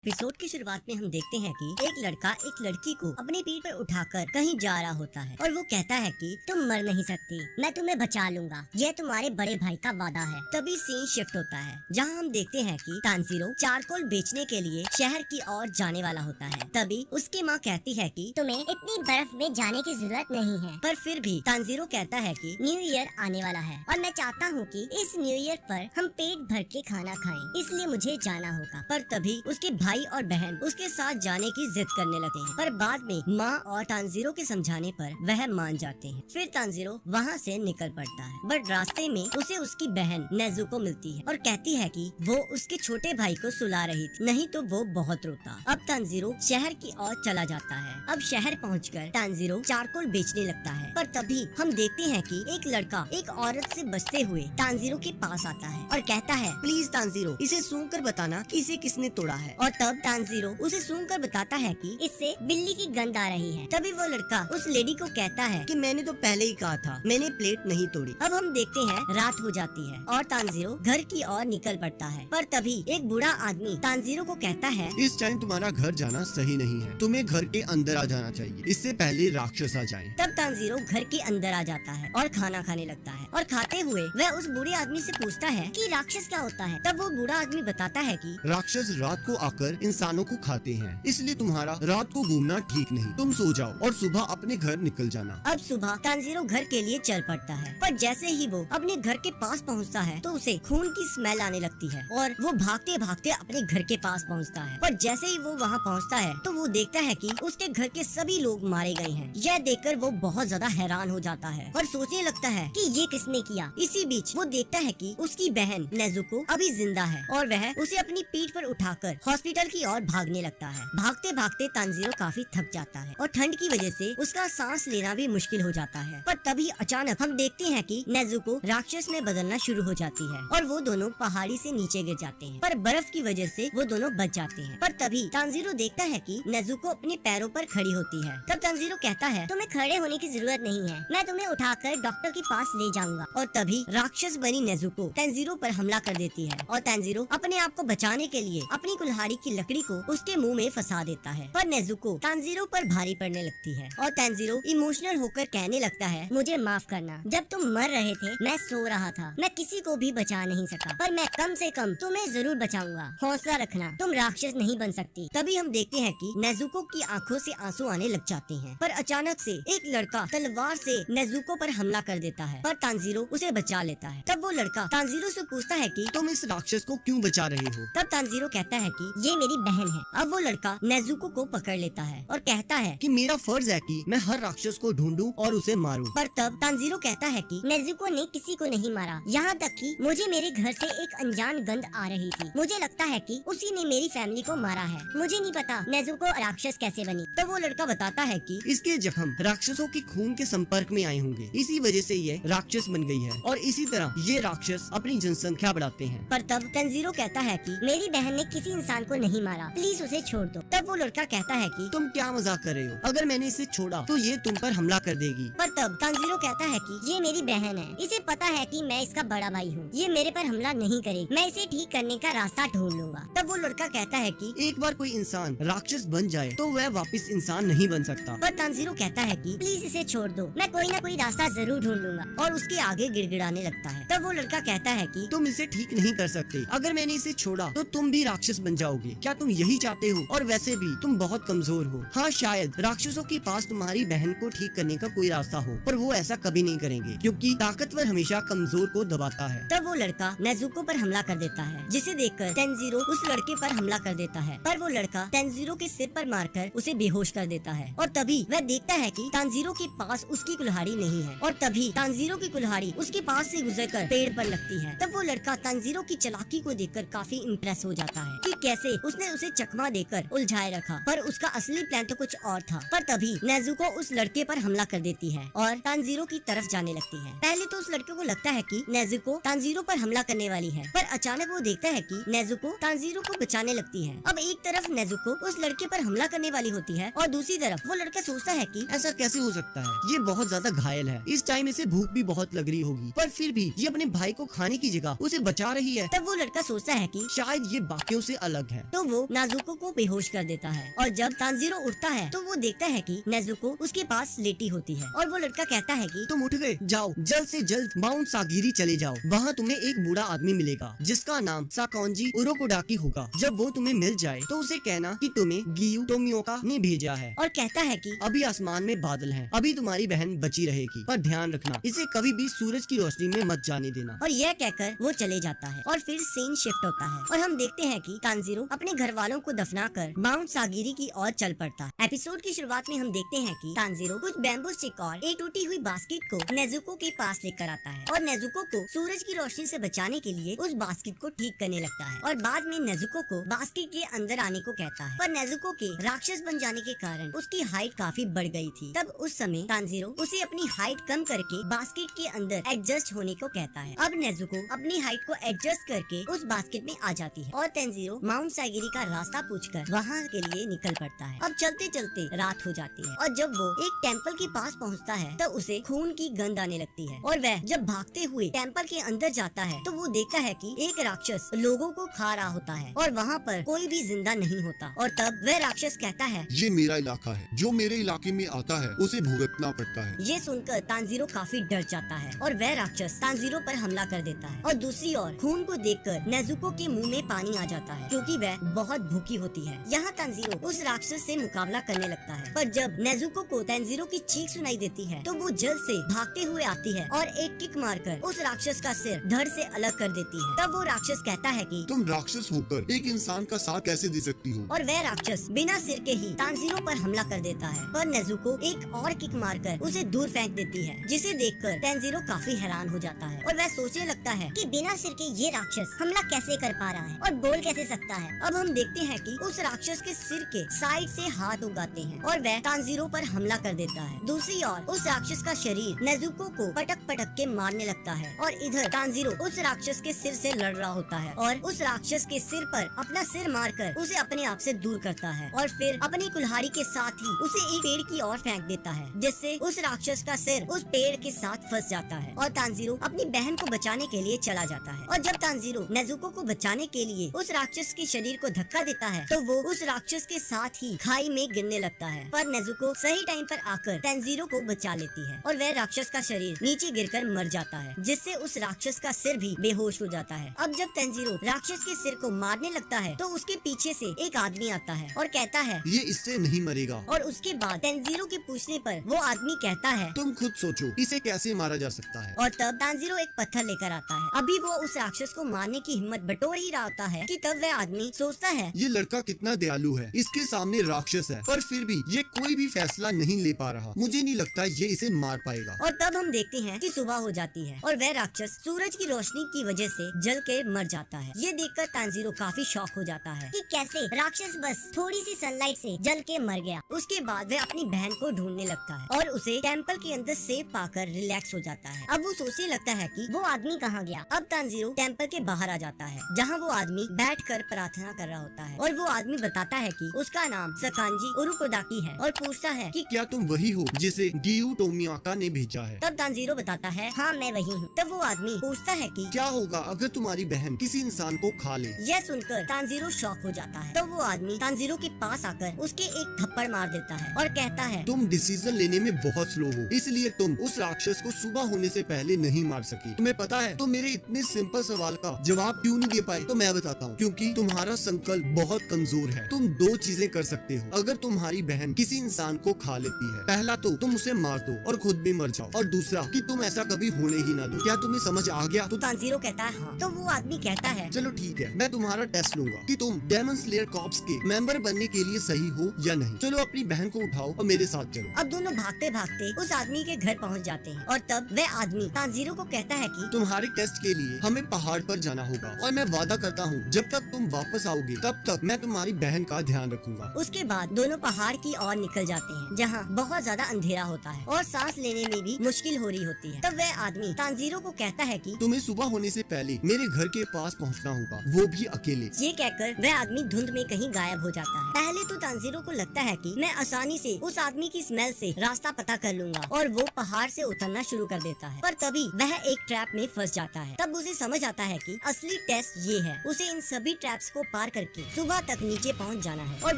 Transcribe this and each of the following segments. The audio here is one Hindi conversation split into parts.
एपिसोड की शुरुआत में हम देखते हैं कि एक लड़का एक लड़की को अपनी पीठ पर उठाकर कहीं जा रहा होता है और वो कहता है कि तुम मर नहीं सकती, मैं तुम्हें बचा लूंगा, यह तुम्हारे बड़े भाई का वादा है। तभी सीन शिफ्ट होता है जहां हम देखते हैं कि तानजीरो चारकोल बेचने के लिए शहर की ओर जाने वाला होता है। तभी उसकी माँ कहती है कि तुम्हें इतनी बर्फ में जाने की जरूरत नहीं है। पर फिर भी तानजीरो कहता है कि न्यू ईयर आने वाला है और मैं चाहता हूँ कि इस न्यू ईयर पर हम पेट भर के खाना खाएं, इसलिए मुझे जाना होगा। पर तभी उसके भाई और बहन उसके साथ जाने की जिद करने लगते हैं, पर बाद में माँ और तानजीरो के समझाने पर वह मान जाते हैं। फिर तानजीरो वहाँ से निकल पड़ता है, बट रास्ते में उसे उसकी बहन नेजुको मिलती है और कहती है कि वो उसके छोटे भाई को सुला रही थी, नहीं तो वो बहुत रोता। अब तानजीरो शहर की ओर चला जाता है। अब शहर पहुंचकर तानजीरो चारकोल बेचने लगता है, पर तभी हम देखते हैं कि एक लड़का एक औरत से बचते हुए तानजीरो के पास आता है और कहता है, प्लीज तानजीरो, इसे सूंघ कर बताना कि इसे किसने तोड़ा है। और तब तानजीरो उसे सूंघकर बताता है कि इससे बिल्ली की गंध आ रही है। तभी वो लड़का उस लेडी को कहता है कि मैंने तो पहले ही कहा था, मैंने प्लेट नहीं तोड़ी। अब हम देखते हैं रात हो जाती है और तानजीरो घर की ओर निकल पड़ता है, पर तभी एक बूढ़ा आदमी तानजीरो को कहता है, इस टाइम तुम्हारा घर जाना सही नहीं है, तुम्हें घर के अंदर आ जाना चाहिए, इससे पहले राक्षस आ जाएं। तब तानजीरो घर के अंदर आ जाता है और खाना खाने लगता है और खाते हुए वह उस बूढ़े आदमी से पूछता है कि राक्षस क्या होता है। तब वो बूढ़ा आदमी बताता है कि राक्षस रात को आकर इंसानों को खाते हैं, इसलिए तुम्हारा रात को घूमना ठीक नहीं। तुम सो जाओ और सुबह अपने घर निकल जाना। अब सुबह तानजीरो घर के लिए चल पड़ता है, पर जैसे ही वो अपने घर के पास पहुंचता है तो उसे खून की स्मेल आने लगती है और वो भागते भागते अपने घर के पास पहुंचता है। पर जैसे ही वो वहां पहुंचता है तो वो देखता है कि उसके घर के सभी लोग मारे गए हैं। यह देखकर वो बहुत ज्यादा हैरान हो जाता है और सोचने लगता है कि ये किसने किया। इसी बीच वो देखता है कि उसकी बहन नेजुको अभी जिंदा है और वह उसे अपनी पीठ पर उठाकर हॉस्पिटल की ओर भागने लगता है। भागते भागते तानजीरो काफी थक जाता है और ठंड की वजह से उसका सांस लेना भी मुश्किल हो जाता है। पर तभी अचानक हम देखते हैं कि नेजुको राक्षस में बदलना शुरू हो जाती है और वो दोनों पहाड़ी से नीचे गिर जाते हैं, पर बर्फ की वजह से वो दोनों बच जाते हैं। पर तभी तानजीरो देखता है कि नेजुको अपने पैरों पर खड़ी होती है। तब तानजीरो कहता है, तुम्हें खड़े होने की जरूरत नहीं है, मैं तुम्हें उठाकर डॉक्टर के पास ले जाऊंगा। और तभी राक्षस बनी नेजुको तानजीरो पर हमला कर देती है और तानजीरो अपने आप को बचाने के लिए अपनी कुल्हाड़ी की लकड़ी को उसके मुंह में फंसा देता है। पर नेजुको तानजीरो पर भारी पड़ने लगती है और तानजीरो इमोशनल होकर कहने लगता है, मुझे माफ करना, जब तुम मर रहे थे मैं सो रहा था, मैं किसी को भी बचा नहीं सका, पर मैं कम से कम तुम्हें जरूर बचाऊंगा, हौसला रखना, तुम राक्षस नहीं बन सकती। तभी हम देखते हैं कि नेजुको की आंखों से आंसू आने लग जाते हैं, पर अचानक से एक लड़का तलवार से नेजुको पर हमला कर देता है, पर तानजीरो उसे बचा लेता है। तब वो लड़का तानजीरो से पूछता है कि तुम इस राक्षस को क्यों बचा रहे हो? तब तानजीरो कहता है कि ये मेरी बहन है। अब वो लड़का नेजुको को पकड़ लेता है और कहता है कि मेरा फर्ज है कि मैं हर राक्षस को ढूंढूं और उसे मारूं। पर तब तानजीरो कहता है कि नेजुको ने किसी को नहीं मारा, यहाँ तक कि मुझे मेरे घर से एक अनजान गंध आ रही थी, मुझे लगता है कि उसी ने मेरी फैमिली को मारा है, मुझे नहीं पता नेजुको राक्षस कैसे बनी। तब वो लड़का बताता है कि इसके जख्म राक्षसों के खून के संपर्क में आए होंगे, इसी वजह से ये राक्षस बन गई है और इसी तरह ये राक्षस अपनी जनसंख्या बढ़ाते हैं। पर तब तानजीरो कहता है कि मेरी बहन ने किसी इंसान को नहीं मारा, प्लीज उसे छोड़ दो। तब वो लड़का कहता है कि तुम क्या मजाक कर रहे हो? अगर मैंने इसे छोड़ा तो ये तुम पर हमला कर देगी। पर तब तानजीरो कहता है कि ये मेरी बहन है, इसे पता है कि मैं इसका बड़ा भाई हूँ, ये मेरे पर हमला नहीं करेगी, मैं इसे ठीक करने का रास्ता ढूंढ लूंगा। तब वो लड़का कहता है कि एक बार कोई इंसान राक्षस बन जाए तो वह वापस इंसान नहीं बन सकता। पर तानजीरो कहता है कि प्लीज इसे छोड़ दो, मैं कोई ना कोई रास्ता जरूर ढूंढ लूंगा। और उसके आगे गिड़गिड़ाने लगता है। तब वो लड़का कहता है कि तुम इसे ठीक नहीं कर सकते, अगर मैंने इसे छोड़ा तो तुम भी राक्षस बन जाओगे, क्या तुम यही चाहते हो? और वैसे भी तुम बहुत कमजोर हो। हाँ, शायद राक्षसों के पास तुम्हारी बहन को ठीक करने का कोई रास्ता हो, पर वो ऐसा कभी नहीं करेंगे क्योंकि ताकतवर हमेशा कमजोर को दबाता है। तब वो लड़का नेजुको पर हमला कर देता है, जिसे देखकर तानजीरो उस लड़के पर हमला कर देता है, पर वो लड़का तानजीरो के सिर पर मारकर उसे बेहोश कर देता है। और तभी वह देखता है कि तानजीरो के पास उसकी कुल्हाड़ी नहीं है और तभी तानजीरो की कुल्हाड़ी उसके पास से गुजरकर पेड़ पर लगती है। तब वो लड़का तानजीरो की चालाकी को देखकर काफी इम्प्रेस हो जाता है कि कैसे उसने उसे चकमा देकर उलझाए रखा, पर उसका असली प्लान तो कुछ और था। पर तभी नेजुको उस लड़के पर हमला कर देती है और तानजीरो की तरफ जाने लगती है। पहले तो उस लड़के को लगता है कि नेजुको तानजीरो पर हमला करने वाली है, पर अचानक वो देखता है कि नेजुको तानजीरो को बचाने लगती है। अब एक तरफ नेजुको उस लड़के पर हमला करने वाली होती है और दूसरी तरफ वो लड़का सोचता है कि ऐसा कैसे हो सकता है? ये बहुत ज्यादा घायल है, इस टाइम इसे भूख भी बहुत लग रही होगी, पर फिर भी ये अपने भाई को खाने की जगह उसे बचा रही है। तब वो लड़का सोचता है कि शायद ये बाकियों से अलग है तो वो नाजुको को बेहोश कर देता है। और जब तानजीरो उठता है तो वो देखता है कि नेजुको उसके पास लेटी होती है और वो लड़का कहता है कि तुम उठ गए, जाओ जल्द से जल्द माउंट सागिरी चले जाओ। वहाँ तुम्हें एक बूढ़ा आदमी मिलेगा जिसका नाम साकोंजी उरोकोडाकी होगा। जब वो तुम्हें मिल जाए तो उसे कहना कि तुम्हें गियू टोमियोका ने भेजा है और कहता है कि अभी आसमान में बादल हैं। अभी तुम्हारी बहन बची रहेगी, पर ध्यान रखना इसे कभी भी सूरज की रोशनी में मत जाने देना। और यह कहकर वो चले जाता है और फिर सीन शिफ्ट होता है और हम देखते हैं कि तानजीरो अपने घर वालों को दफनाकर माउंट सागिरी की ओर चल पड़ता है। एपिसोड की शुरुआत में हम देखते हैं कि तानजीरो कुछ बैम्बू स्टिक और एक टूटी हुई बास्केट को नेजुको के पास लेकर आता है और नेजुको को सूरज की रोशनी से बचाने के लिए उस बास्केट को ठीक करने लगता है और बाद में नेजुको को बास्केट के अंदर आने को कहता है। पर नेजुको के राक्षस बन जाने के कारण उसकी हाइट काफी बढ़ गई थी। तब उस समय तानजीरो उसे अपनी हाइट कम करके बास्केट के अंदर एडजस्ट होने को कहता है। अब नेजुको अपनी हाइट को एडजस्ट करके उस बास्केट में आ जाती है और तानजीरो माउंट सागिरी का रास्ता पूछकर वहाँ के लिए निकल पड़ता है। अब चलते चलते रात हो जाती है और जब वो एक टेम्पल के पास पहुँचता है तो उसे खून की गंध आने लगती है और वह जब भागते हुए टेम्पल के अंदर जाता है तो वो देखता है कि एक राक्षस लोगों को खा रहा होता है और वहाँ पर कोई भी जिंदा नहीं होता। और तब वह राक्षस कहता है, ये मेरा इलाका है, जो मेरे इलाके में आता है उसे भुगतना पड़ता है। ये सुनकर तानजीरो काफी डर जाता है और वह राक्षस तानजीरो पर हमला कर देता है। और दूसरी ओर खून को देखकर नेजुको के मुंह में पानी आ जाता है क्योंकि वह बहुत भूखी होती है। यहाँ तानजीरो उस राक्षस से मुकाबला करने लगता है, पर जब नेजुको को तानजीरो की चीख सुनाई देती है तो वो जल्द से भागते हुए आती है और एक किक मारकर उस राक्षस का सिर धड़ से अलग कर देती है। तब वो राक्षस कहता है कि तुम राक्षस होकर एक इंसान का साथ कैसे दे सकती हो? और वह राक्षस बिना सिर के ही तानजीरो पर हमला कर देता है, पर नेजुको एक और किक मारकर उसे दूर फेंक देती है, जिसे देखकर तानजीरो काफी हैरान हो जाता है और वह सोचने लगता है कि बिना सिर के ये राक्षस हमला कैसे कर पा रहा है और बोल कैसे सकता है। अब हम देखते हैं कि उस राक्षस के सिर के साइड से हाथ उगाते हैं और वह तानजीरो पर हमला कर देता है। दूसरी ओर उस राक्षस का शरीर नेजुको को पटक पटक के मारने लगता है और इधर तानजीरो उस राक्षस के सिर से लड़ रहा होता है और उस राक्षस के सिर पर अपना सिर मारकर उसे अपने आप से दूर करता है और फिर अपनी कुल्हाड़ी के साथ ही उसे एक पेड़ की ओर फेंक देता है, जिससे उस राक्षस का सिर उस पेड़ के साथ फंस जाता है और तानजीरो अपनी बहन को बचाने के लिए चला जाता है। और जब तानजीरो नेजुको को बचाने के लिए उस राक्षस के शरीर को धक्का देता है तो वो उस राक्षस के साथ ही खाई में गिरने लगता है, पर नेजुको सही टाइम पर आकर तानजीरो को बचा लेती है और वह राक्षस का शरीर नीचे गिरकर मर जाता है, जिससे उस राक्षस का सिर भी बेहोश हो जाता है। अब जब तानजीरो राक्षस के सिर को मारने लगता है तो उसके पीछे से एक आदमी आता है और कहता है ये इससे नहीं मरेगा। और उसके बाद तानजीरो के पूछने पर वो आदमी कहता है तुम खुद सोचो इसे कैसे मारा जा सकता है। और तब तानजीरो एक पत्थर लेकर आता है। अभी वो उस राक्षस को मारने की हिम्मत बटोर ही रहा होता है कि तब वह आदमी सोचता है ये लड़का कितना दयालु है, इसके सामने राक्षस है पर फिर भी ये कोई भी फैसला नहीं ले पा रहा। मुझे नहीं लगता ये इसे मार पाएगा। और तब हम देखते हैं कि सुबह हो जाती है और वह राक्षस सूरज की रोशनी की वजह से जल के मर जाता है। ये देखकर तानजीरो काफी शॉक हो जाता है कि कैसे राक्षस बस थोड़ी सी सनलाइट से जल के मर गया। उसके बाद वह अपनी बहन को ढूंढने लगता है और उसे टेम्पल के अंदर सेफ पाकर रिलैक्स हो जाता है। अब वो सोचने लगता है कि वो आदमी कहाँ गया। अब तानजीरो टेम्पल के बाहर आ जाता है जहाँ वो आदमी बैठकर प्रार्थना कर रहा होता है और वो आदमी बताता है कि उसका नाम सकांजी उरुकोडाकी है और पूछता है कि क्या तुम वही हो जिसे गियू टोमियाका ने भेजा है? तब तानजीरो बताता है हाँ मैं वही हूँ। तब वो आदमी पूछता है कि क्या होगा अगर तुम्हारी बहन किसी इंसान को खा ले? यह सुनकर तानजीरो शॉक हो जाता है। तब वो आदमी तानजीरो के पास आकर उसके एक थप्पड़ मार देता है और कहता है तुम डिसीजन लेने में बहुत स्लो हो, इसलिए तुम उस राक्षस को सुबह होने से पहले नहीं मार सकी। तुम्हें पता है तुम मेरे इतने सिंपल सवाल का जवाब क्यों नहीं दे पाए? तो मैं बताता हूँ, क्योंकि तुम्हारा संकल्प बहुत कमजोर है। तुम दो चीजें कर सकते हो अगर तुम्हारी बहन किसी इंसान को खा लेती है। पहला तो तुम उसे मार दो और खुद भी मर जाओ, और दूसरा कि तुम ऐसा कभी होने ही ना दो। क्या तुम्हें समझ आ गया? तो तानजीरो कहता है हाँ। तो वो आदमी कहता है चलो ठीक है, मैं तुम्हारा टेस्ट लूंगा कि तुम डेमन स्लेयर कॉर्प्स के मेंबर बनने के लिए सही हो या नहीं। चलो अपनी बहन को उठाओ और मेरे साथ चलो। अब दोनों भागते भागते उस आदमी के घर पहुंच जाते हैं और तब वह आदमी तानजीरो को कहता है कि तुम्हारे टेस्ट के लिए हमें पहाड़ पर जाना होगा और मैं वादा करता हूँ जब तक तुम वापस आओगे तब तक मैं तुम्हारी बहन का ध्यान रखूंगा। उसके बाद दोनों पहाड़ की ओर निकल जाते हैं जहाँ बहुत ज्यादा अंधेरा होता है और सांस लेने में भी मुश्किल हो रही होती है। तब वह आदमी तानजीरो को कहता है कि तुम्हें सुबह होने से पहले मेरे घर के पास पहुँचना होगा, वो भी अकेले। ये कहकर वह आदमी धुंध में कहीं गायब हो जाता है। पहले तो तानजीरो को लगता है कि मैं आसानी से उस आदमी की स्मेल से रास्ता पता कर लूंगा और वो पहाड़ से उतरना शुरू कर देता है, पर तभी वह एक ट्रैप में फंस जाता है। तब उसे समझ आता है कि असली टेस्ट ये है। उसे इन सभी ट्रैप्स को पार पार करके सुबह तक नीचे पहुंच जाना है और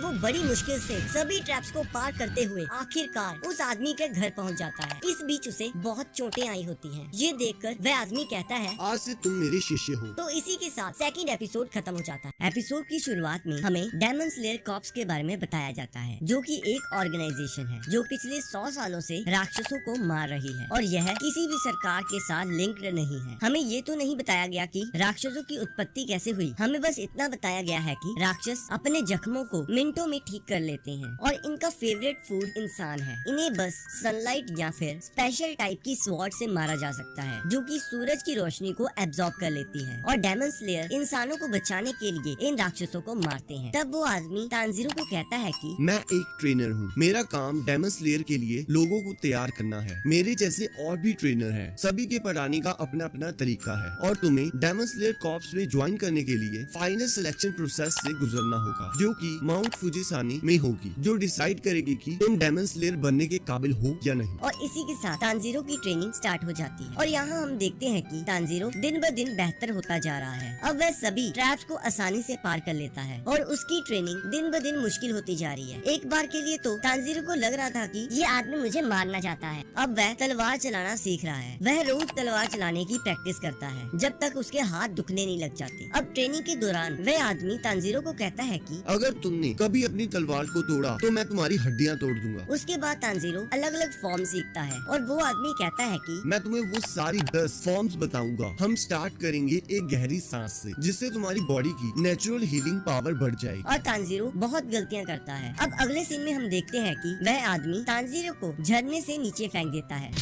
वो बड़ी मुश्किल से सभी ट्रैप्स को पार करते हुए आखिरकार उस आदमी के घर पहुंच जाता है। इस बीच उसे बहुत चोटें आई होती हैं। ये देखकर वह आदमी कहता है आज से तुम मेरे शिष्य हो। तो इसी के साथ सेकंड एपिसोड खत्म हो जाता है। एपिसोड की शुरुआत में हमें डेमन स्लेयर कॉर्प्स के बारे में बताया जाता है, जो कि एक ऑर्गेनाइजेशन है जो पिछले 100 सालों से राक्षसों को मार रही है और यह किसी भी सरकार के साथ लिंक्ड नहीं है। हमें ये तो नहीं बताया गया कि राक्षसों की उत्पत्ति कैसे हुई, हमें बस इतना बताया गया है कि राक्षस अपने जख्मों को मिनटों में ठीक कर लेते हैं और इनका फेवरेट फूड इंसान है। इन्हें बस सनलाइट या फिर स्पेशल टाइप की स्वॉर्ड से मारा जा सकता है जो कि सूरज की रोशनी को एब्जॉर्ब कर लेती है और डेमन स्लेयर इंसानों को बचाने के लिए इन राक्षसों को मारते हैं। तब वो आदमी तानजीरो को कहता है कि मैं एक ट्रेनर हूँ। मेरा काम डेमन स्लेयर के लिए लोगों को तैयार करना है। मेरे जैसे और भी ट्रेनर हैं। सभी के पढ़ाने का अपना अपना तरीका है और तुम्हें डेमन स्लेयर कॉर्प्स में ज्वाइन करने के लिए फाइनल सिलेक्शन प्रोसेस से गुजरना होगा, जो कि माउंट फुजिसानी में होगी, जो डिसाइड करेगी कि तुम डेमन स्लेयर बनने के काबिल हो या नहीं। और इसी के साथ तानजीरो की ट्रेनिंग स्टार्ट हो जाती है और यहाँ हम देखते हैं कि तानजीरो दिन ब दिन बेहतर होता जा रहा है। अब वह सभी ट्रैप्स को आसानी से पार कर लेता है और उसकी ट्रेनिंग दिन ब दिन मुश्किल होती जा रही है। एक बार के लिए तो तानजीरो को लग रहा था कि ये आदमी मुझे मारना चाहता है। अब वह तलवार चलाना सीख रहा है। वह रोज तलवार चलाने की प्रैक्टिस करता है जब तक उसके हाथ दुखने नहीं लग जाते। अब ट्रेनिंग के दौरान वह आदमी तानजीरो को कहता है कि अगर तुमने कभी अपनी तलवार को तोड़ा तो मैं तुम्हारी हड्डियां तोड़ दूंगा। उसके बाद तानजीरो अलग अलग फॉर्म सीखता है और वो आदमी कहता है कि मैं तुम्हें वो सारी 10 फॉर्म्स बताऊंगा। हम स्टार्ट करेंगे एक गहरी सांस से, जिससे तुम्हारी बॉडी की नेचुरल हीलिंग पावर बढ़ जाएगी। और तानजीरो बहुत गलतियां करता है। अब अगले सीन में हम देखते हैं कि वह आदमी तानजीरो को झरने से नीचे फेंक देता है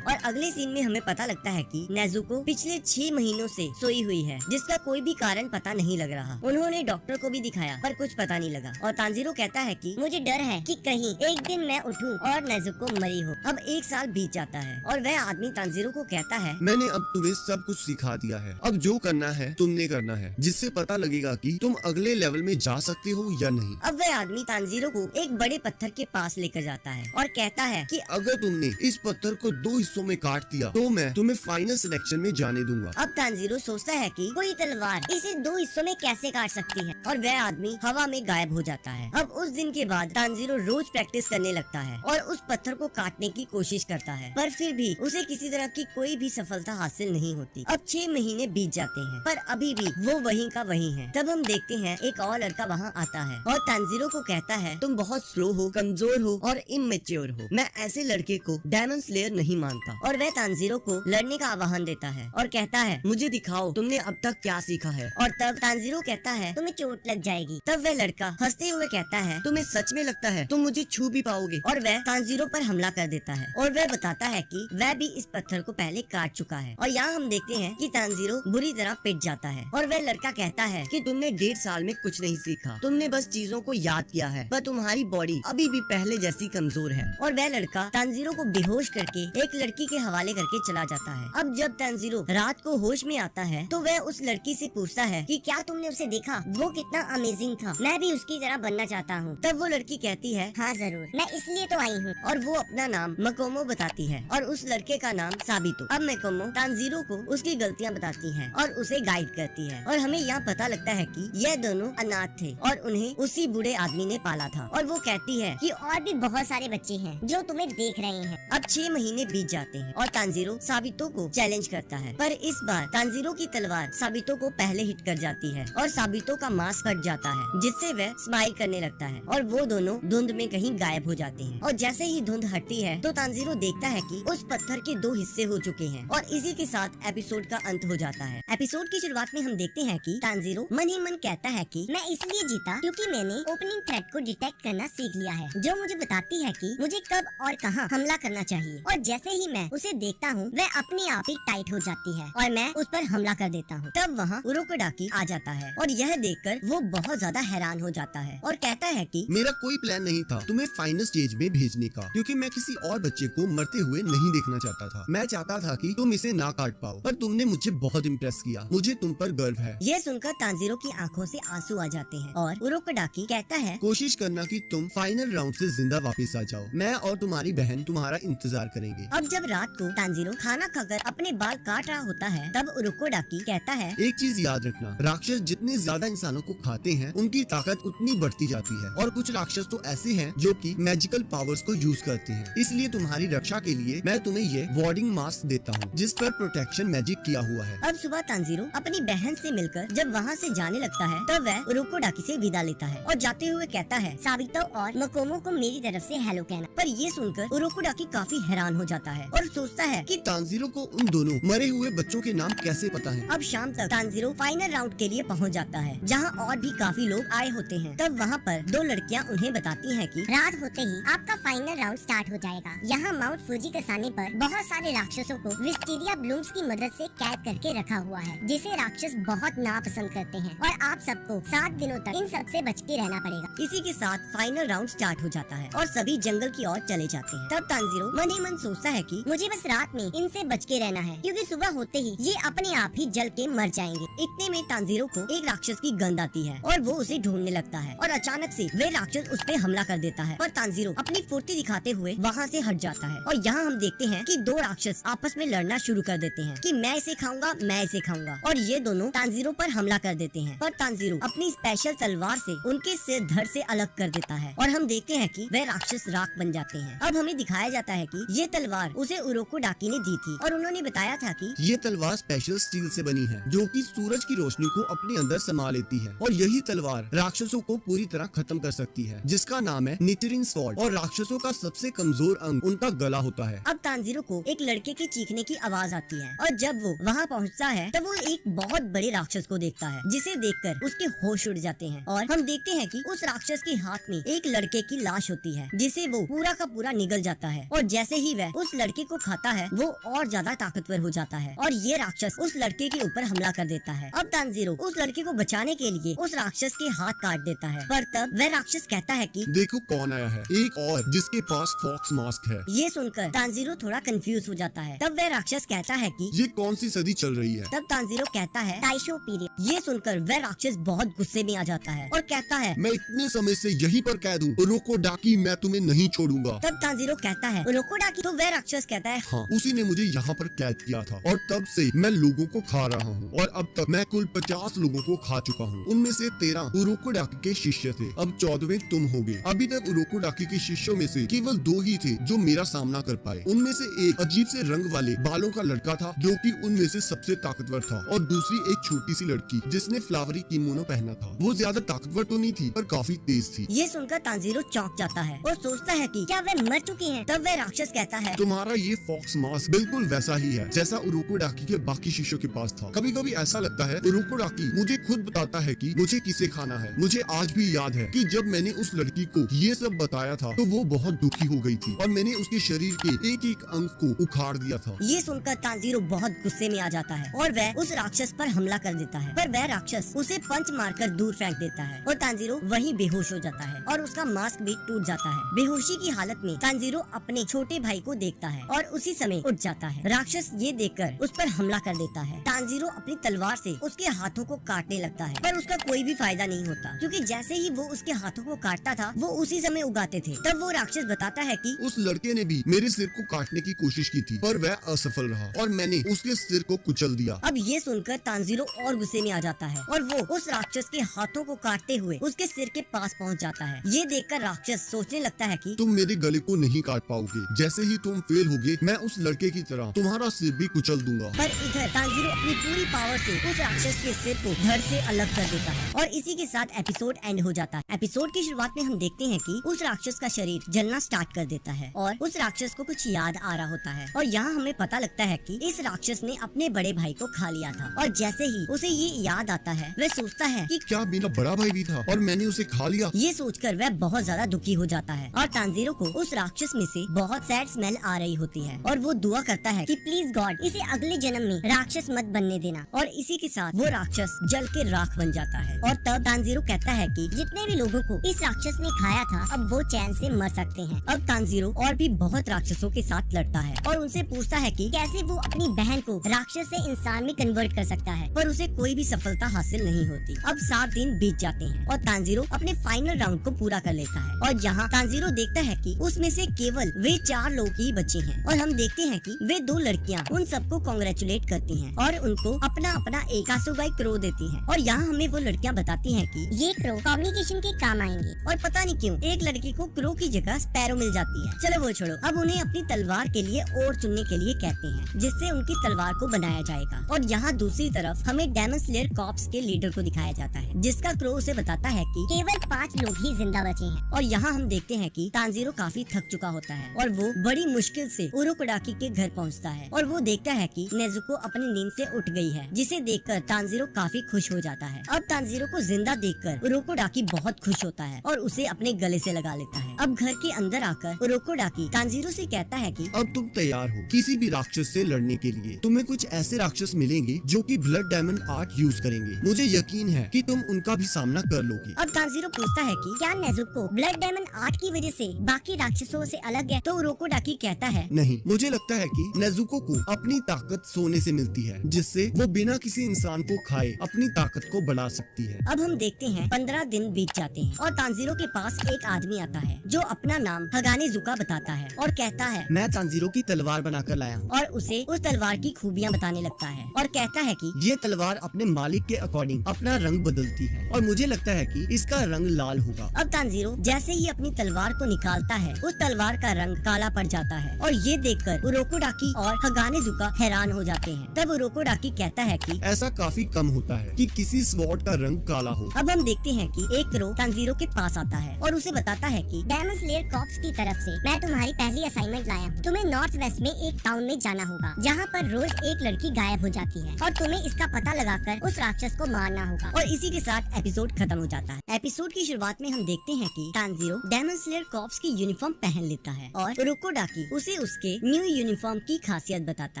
और अगले सीन में हमें पता लगता है कि नेजुको पिछले 6 महीनों से सोई हुई है, जिसका कोई भी कारण पता नहीं लग रहा। उन्होंने डॉक्टर को भी दिखाया पर कुछ पता नहीं लगा और तानजीरो कहता है कि मुझे डर है कि कहीं एक दिन मैं उठूं और नेजुको मरी हो। अब 1 साल बीत जाता है और वह आदमी तानजीरो को कहता है मैंने अब तुम्हें सब कुछ सिखा दिया है। अब जो करना है तुमने करना है, जिससे पता लगेगा कि तुम अगले लेवल में जा सकते हो या नहीं। अब वह आदमी तानजीरो को एक बड़े पत्थर के पास लेकर जाता है और कहता है कि अगर तुमने इस पत्थर को 2 हिस्सों में काट दिया तो मैं तुम्हें फाइनल सिलेक्शन में जाने दूंगा। अब तानजीरो सोचता है कि कोई तलवार इसे 2 हिस्सों में कैसे काट सकती है। और वह आदमी हवा में गायब हो जाता है। अब उस दिन के बाद तानजीरो रोज प्रैक्टिस करने लगता है और उस पत्थर को काटने की कोशिश करता है, पर फिर भी उसे किसी तरह की कोई भी सफलता हासिल नहीं होती। अब 6 महीने बीत जाते हैं पर अभी भी वो वहीं का वहीं है। तब हम देखते हैं एक और लड़का वहाँ आता है और तानजीरो को कहता है तुम बहुत स्लो हो, कमजोर हो और इमेच्योर हो। मैं ऐसे लड़के को डेमन स्लेयर नहीं मानता। और वह तानजीरो को लड़ने का आह्वान देता है और कहता है मुझे दिखाओ तुमने अब तक क्या सीखा है। और तब तानजीरो कहता है तुम्हें चोट लग जाएगी। तब वह लड़का हंसते हुए कहता है तुम्हें सच में लगता है तुम मुझे छू भी पाओगे। और वह तानजीरो पर हमला कर देता है और वह बताता है कि वह भी इस पत्थर को पहले काट चुका है। और यहाँ हम देखते हैं कि तानजीरो बुरी तरह पिट जाता है और वह लड़का कहता है कि तुमने 1.5 साल में कुछ नहीं सीखा। तुमने बस चीजों को याद किया है, पर तुम्हारी बॉडी अभी भी पहले जैसी कमजोर है। और वह लड़का तानजीरो को बेहोश करके एक लड़की के हवाले करके चला जाता है। अब जब तानजीरो रात को होश में आता है तो वह उस लड़की से पूछता है कि क्या तुमने उसे देखा? वो कितना अमेजिंग था। मैं भी उसकी तरह बनना चाहता हूँ। तब वो लड़की कहती है हाँ जरूर, मैं इसलिए तो आई हूँ। और वो अपना नाम मकोमो बताती है और उस लड़के का नाम साबितो। अब मकोमो तानजीरो को उसकी गलतियाँ बताती है और उसे गाइड करती है और हमें यहाँ पता लगता है कि यह दोनों अनाथ थे और उन्हें उसी बूढ़े आदमी ने पाला था। और वो कहती है कि और भी बहुत सारे बच्चे हैं जो तुम्हें देख रहे हैं। अब 6 महीने बीत जाते हैं और तानजीरो साबितो को चैलेंज करता है, पर इस बार तानजीरो की तलवार साबितो को पहले हिट कर जाती है और साबितो का मास्क हट जाता है, जिससे वह स्माइल करने लगता है और वो दोनों धुंध में कहीं गायब हो जाते हैं। और जैसे ही धुंध हटती है तो तानजीरो देखता है कि उस पत्थर के 2 हिस्से हो चुके हैं और इसी के साथ एपिसोड का अंत हो जाता है। एपिसोड की शुरुआत में हम देखते हैं कि तानजीरो मन ही मन कहता है कि मैं इसलिए जीता क्योंकि मैंने ओपनिंग थ्रेड को डिटेक्ट करना सीख लिया है, जो मुझे बताती है कि मुझे कब और कहां हमला करना चाहिए। और जैसे ही मैं उसे देखता हूँ वह अपने आप ही टाइट हो जाती है और मैं उस पर हमला कर देता हूँ। तब वहाँ उरोकोडाकी आ जाता है और यह देखकर वो बहुत ज्यादा हैरान हो जाता है और कहता है कि मेरा कोई प्लान नहीं था तुम्हें फाइनल स्टेज में भेजने का, क्योंकि मैं किसी और बच्चे को मरते हुए नहीं देखना चाहता था। मैं चाहता था कि तुम इसे ना काट पाओ, पर तुमने मुझे बहुत इम्प्रेस किया। मुझे तुम पर गर्व है। ये सुनकर तानजीरो की आंखों से आंसू आ जाते हैं और उरोकोडाकी कहता है कोशिश करना कि तुम फाइनल राउंड से जिंदा वापस आ जाओ। मैं और तुम्हारी बहन तुम्हारा इंतजार करेंगे। अब जब रात को तांजीरो खाना खाकर अपने बाल काट रहा होता है, तब उरोकोडाकी कहता है, एक चीज याद रखना, राक्षस जितने ज्यादा इंसानों को खाते हैं उनकी ताकत उतनी बढ़ती जाती है, और कुछ राक्षस तो ऐसे हैं जो कि मैजिकल पावर्स को यूज करते हैं। इसलिए तुम्हारी रक्षा के लिए मैं तुम्हें ये वार्डिंग मास्क देता हूँ जिस पर प्रोटेक्शन मैजिक किया हुआ है। अब सुबह तांजीरो अपनी बहन से मिलकर जब वहाँ से जाने लगता है, तब वह उरोकोडाकी से विदा लेता है और जाते हुए कहता है, साबितो और मकोमो को मेरी तरफ से हेलो कहना। पर ये सुनकर उरोकोडाकी काफी हैरान हो जाता है और सोचता है कि तांजीरो को उन दोनों मरे हुए बच्चों के नाम कैसे पता है। अब शाम तक तांजीरो फाइनल राउंड के लिए पहुंच जाता है, जहां और भी काफी लोग आए होते हैं। तब वहां पर दो लड़कियां उन्हें बताती हैं कि रात होते ही आपका फाइनल राउंड स्टार्ट हो जाएगा। यहाँ माउंट फूजी कसाने पर बहुत सारे राक्षसों को विस्टीरिया ब्लूम्स की मदद से कैद करके रखा हुआ है, जिसे राक्षस बहुत नापसंद करते हैं, और आप सबको 7 दिनों तक इन सब से बच के रहना पड़ेगा। इसी के साथ फाइनल राउंड स्टार्ट हो जाता है और सभी जंगल की ओर चले जाते हैं। तब तांजीरो मन ही मन सोचता है कि मुझे बस रात में इनसे बच के रहना है, क्योंकि सुबह होते ही ये अपने आप ही जल के मर जाएंगे। इतने में तांजीरो को एक राक्षस की गंध आती है और वो उसे ढूंढने लगता है, और अचानक से वे राक्षस उस पे हमला कर देता है। पर तांजीरो अपनी फुर्ती दिखाते हुए वहाँ से हट जाता है, और यहाँ हम देखते हैं कि दो राक्षस आपस में लड़ना शुरू कर देते हैं कि मैं इसे खाऊंगा, मैं इसे खाऊंगा, और ये दोनों तांजीरो पर हमला कर देते हैं। पर तांजीरो अपनी स्पेशल तलवार से उनके सिर धड़ से अलग कर देता है, और हम देखते हैं कि वे राक्षस राख बन जाते हैं। अब हमें दिखाया जाता है कि ये तलवार उसे उरोकोडाकी ने दी थी, और उन्होंने बताया था कि ये तलवार स्पेशल स्टील से बनी है जो कि सूरज की रोशनी को अपने अंदर समा लेती है, और यही तलवार राक्षसों को पूरी तरह खत्म कर सकती है, जिसका नाम है निटिरिंग स्वॉर्ड। और राक्षसों का सबसे कमजोर अंग उनका गला होता है। अब तांजीरो को एक लड़के के चीखने की आवाज आती है, और जब वो वहाँ पहुँचता है तब वो एक बहुत बड़े राक्षस को देखता है, जिसे देखकर उसके होश उड़ जाते हैं। और हम देखते हैं कि उस राक्षस के हाथ में एक लड़के की लाश होती है, जिसे वो पूरा का पूरा निगल जाता है, और जैसे ही वह उस लड़के को खाता है वो और ज्यादा ताकतवर हो जाता है, और ये राक्षस उस लड़के के ऊपर हमला कर देता है। अब तांजीरो उस लड़के को बचाने के लिए उस राक्षस के हाथ काट देता है, पर तब वह राक्षस कहता है कि देखो कौन आया है, एक और जिसके पास फॉक्स मास्क है। ये सुनकर तांजीरो थोड़ा कंफ्यूज हो जाता है। तब वह राक्षस कहता है कि ये कौन सी सदी चल रही है। तब तांजीरो कहता है ताइशो पीरियड। ये सुनकर वह राक्षस बहुत गुस्से में आ जाता है और कहता है, मैं इतने समय से यहीं पर कैद हूँ, उरोकोडाकी मैं तुम्हें नहीं छोड़ूंगा। तब तांजीरो कहता है उरोकोडाकी। तो वह राक्षस कहता है, हाँ, उसी ने मुझे यहाँ पर कैद किया था, और तब से मैं लोगों को खा रहा हूँ, और अब तक मैं कुल 50 लोगों को खा चुका हूँ। उनमें से 13 उरोकोडाकी के शिष्य थे, अब 14वें तुम होगे। अभी तक उरोकोडाकी के शिष्यों में से केवल 2 ही थे जो मेरा सामना कर पाए। उनमें से एक अजीब से रंग वाले बालों का लड़का था जो कि उनमें से सबसे ताकतवर था, और दूसरी एक छोटी सी लड़की जिसने फ्लावरी किमोनो पहना था। वो ज्यादा ताकतवर तो नहीं थी पर काफी तेज थी। ये सुनकर तांजीरो चौंक जाता है और सोचता है कि क्या वह मर चुकी हैं? तब वह राक्षस कहता है, तुम्हारा ये फॉक्स मास्क बिल्कुल वैसा ही है जैसा उरोकोडाकी के बाकी शिष्यों के पास था। कभी कभी ऐसा लगता है उरोकोडाकी मुझे खुद बताता है कि मुझे किसे खाना है। मुझे आज भी याद है कि जब मैंने उस लड़की को ये सब बताया था तो वो बहुत दुखी हो गई थी, और मैंने उसके शरीर के एक एक अंग को उखाड़ दिया था। ये सुनकर तांजीरो बहुत गुस्से में आ जाता है और वह उस राक्षस पर हमला कर देता है, पर वह राक्षस उसे पंच मारकर दूर फेंक देता है और तांजीरो वहीं बेहोश हो जाता है और उसका मास्क भी टूट जाता है। बेहोशी की हालत में तांजीरो अपने छोटे भाई को देखता है और उसी समय उठ जाता है। राक्षस ये देखकर उस पर हमला कर देता है। तांजीरो अपनी तलवार से उसके हाथों को काटने लगता है, पर उसका कोई भी फायदा नहीं होता, क्योंकि जैसे ही वो उसके हाथों को काटता था वो उसी समय उगाते थे। तब वो राक्षस बताता है कि उस लड़के ने भी मेरे सिर को काटने की कोशिश की थी, पर वह असफल रहा और मैंने उसके सिर को कुचल दिया। अब ये सुनकर तांजीरो और गुस्से में आ जाता है और वो उस राक्षस के हाथों को काटते हुए उसके सिर के पास पहुंच जाता है। ये देखकर राक्षस सोचने लगता है कि तुम मेरे गले को नहीं काट पाओगे। जैसे ही तुम फेल होगे मैं उस लड़के की तरह तुम्हारा सिर भी कुचल दूंगा। पर इधर तांजीरो अपनी पूरी पावर से उस राक्षस के सिर को धड़ से अलग कर देता है और इसी के साथ एपिसोड एंड हो जाता है। एपिसोड की शुरुआत में हम देखते हैं कि उस राक्षस का शरीर जलना स्टार्ट कर देता है और उस राक्षस को कुछ याद आ रहा होता है, और यहाँ हमें पता लगता है कि इस राक्षस ने अपने बड़े भाई को खा लिया था। और जैसे ही उसे ये याद आता है वह सोचता है कि क्या मेरा बड़ा भाई भी था और मैंने उसे खा लिया। ये सोचकर वह बहुत ज्यादा दुखी हो जाता है और तांजीरो को उस राक्षस में से बहुत सैड स्मेल आ रही होती है और वो दुआ करता है कि प्लीज गॉड इसे अगले जन्म में राक्षस मत बनने देना। और इसी के साथ वो राक्षस जल के राख बन जाता है। और तब तांजीरो कहता है कि जितने भी लोगों को इस राक्षस ने खाया था अब वो चैन से मर सकते हैं। अब तांजीरो और भी बहुत राक्षसों के साथ लड़ता है और उनसे पूछता है कि कैसे वो अपनी बहन को राक्षस से इंसान में कन्वर्ट कर सकता है, पर उसे कोई भी सफलता हासिल नहीं होती। अब 7 दिन बीत जाते हैं और तांजीरो अपने फाइनल राउंड को पूरा कर लेता है और यहाँ तांजीरो देखता है कि उसमें से केवल वे 4 लोग ही बचे हैं और हम देखते हैं कि वे दो लड़कियां उन सबको कांग्रेचुलेट करती हैं और उनको अपना अपना एक कासुगाई क्रो देती हैं। और यहाँ हमें वो लड़कियां बताती हैं कि ये क्रो कम्युनिकेशन के काम आएंगे। और पता नहीं क्यों एक लड़की को क्रो की जगह स्पैरो मिल जाती है। चलो वो छोड़ो, अब उन्हें अपनी तलवार के लिए और चुनने के लिए कहते हैं जिससे उनकी तलवार को बनाया जाएगा। और यहाँ दूसरी तरफ हमें डेमन स्लेयर कॉर्प्स के लीडर को दिखाया जाता है जिसका क्रो उसे बताता है कि केवल 5 लोग ही जिंदा बचे हैं। और यहाँ हम देखते हैं कि तांजीरो काफी थक चुका होता है और वो बड़ी मुश्किल से उरोकोडाकी के घर पहुँचता है और वो देखता है कि नेजुको अपनी नींद से उठ गई है, जिसे देखकर तांजीरो काफी खुश हो जाता है। अब तांजीरो को जिंदा देखकर उरोकोडाकी बहुत खुश होता है और उसे अपने गले से लगा लेता है। अब घर के अंदर आकर उरोकोडाकी तांजीरो से कहता है कि अब तुम तैयार हो किसी भी राक्षस से लड़ने के लिए। तुम्हें कुछ ऐसे राक्षस मिलेंगे जो कि ब्लड डायमंड आर्ट यूज करेंगे। मुझे यकीन है कि तुम उनका भी सामना कर लोगे। अब तांजीरो पूछता है कि क्या नेजुको ब्लड डायमंड आर्ट की वजह से बाकी राक्षसों से अलग है? तो उरोकोडाकी कहता है नहीं, मुझे लगता है कि नेजुको को अपनी ताकत सोने से मिलती है, जिससे वो बिना किसी इंसान को खाए अपनी ताकत को बढ़ा सकती है। अब हम देखते हैं 15 दिन बीत जाते हैं और तांजीरो के पास एक आदमी आता है जो अपना नाम हगाने जुका बताता है और कहता है मैं तांजीरो की तलवार बनाकर लाया हूँ। और उसे उस तलवार की खूबियाँ बताने लगता है और कहता है कि ये तलवार अपने मालिक के अकॉर्डिंग अपना रंग बदलती है और मुझे लगता है कि इसका रंग लाल होगा। अब तांजीरो जैसे ही अपनी तलवार को निकालता है उस तलवार का रंग काला पड़ जाता है और ये देखकर उरोकोडाकी और हगाने जुका हैरान हो जाते हैं। तब उरोकोडाकी कहता है कि ऐसा काफी कम होता है कि किसी स्वॉर्ड का रंग काला हो। अब हम देखते हैं कि एक क्रो तांजीरो के पास आता है और उसे बताता है कि डेमन स्लेयर कॉर्प्स की तरफ से मैं तुम्हारी पहली असाइनमेंट लाया हूँ। तुम्हें नॉर्थ वेस्ट में एक टाउन में जाना होगा जहाँ पर रोज एक लड़की गायब हो जाती है और तुम्हें इसका पता लगाकर उस राक्षस को मारना होगा। और इसी के साथ एपिसोड खत्म हो जाता है। एपिसोड की शुरुआत में हम देखते हैं कि तांजीरो डेमन स्लेयर कॉर्प्स की यूनिफॉर्म पहन लेता है और उरोकोडाकी उसे उसके न्यू यूनिफॉर्म की खासियत बताता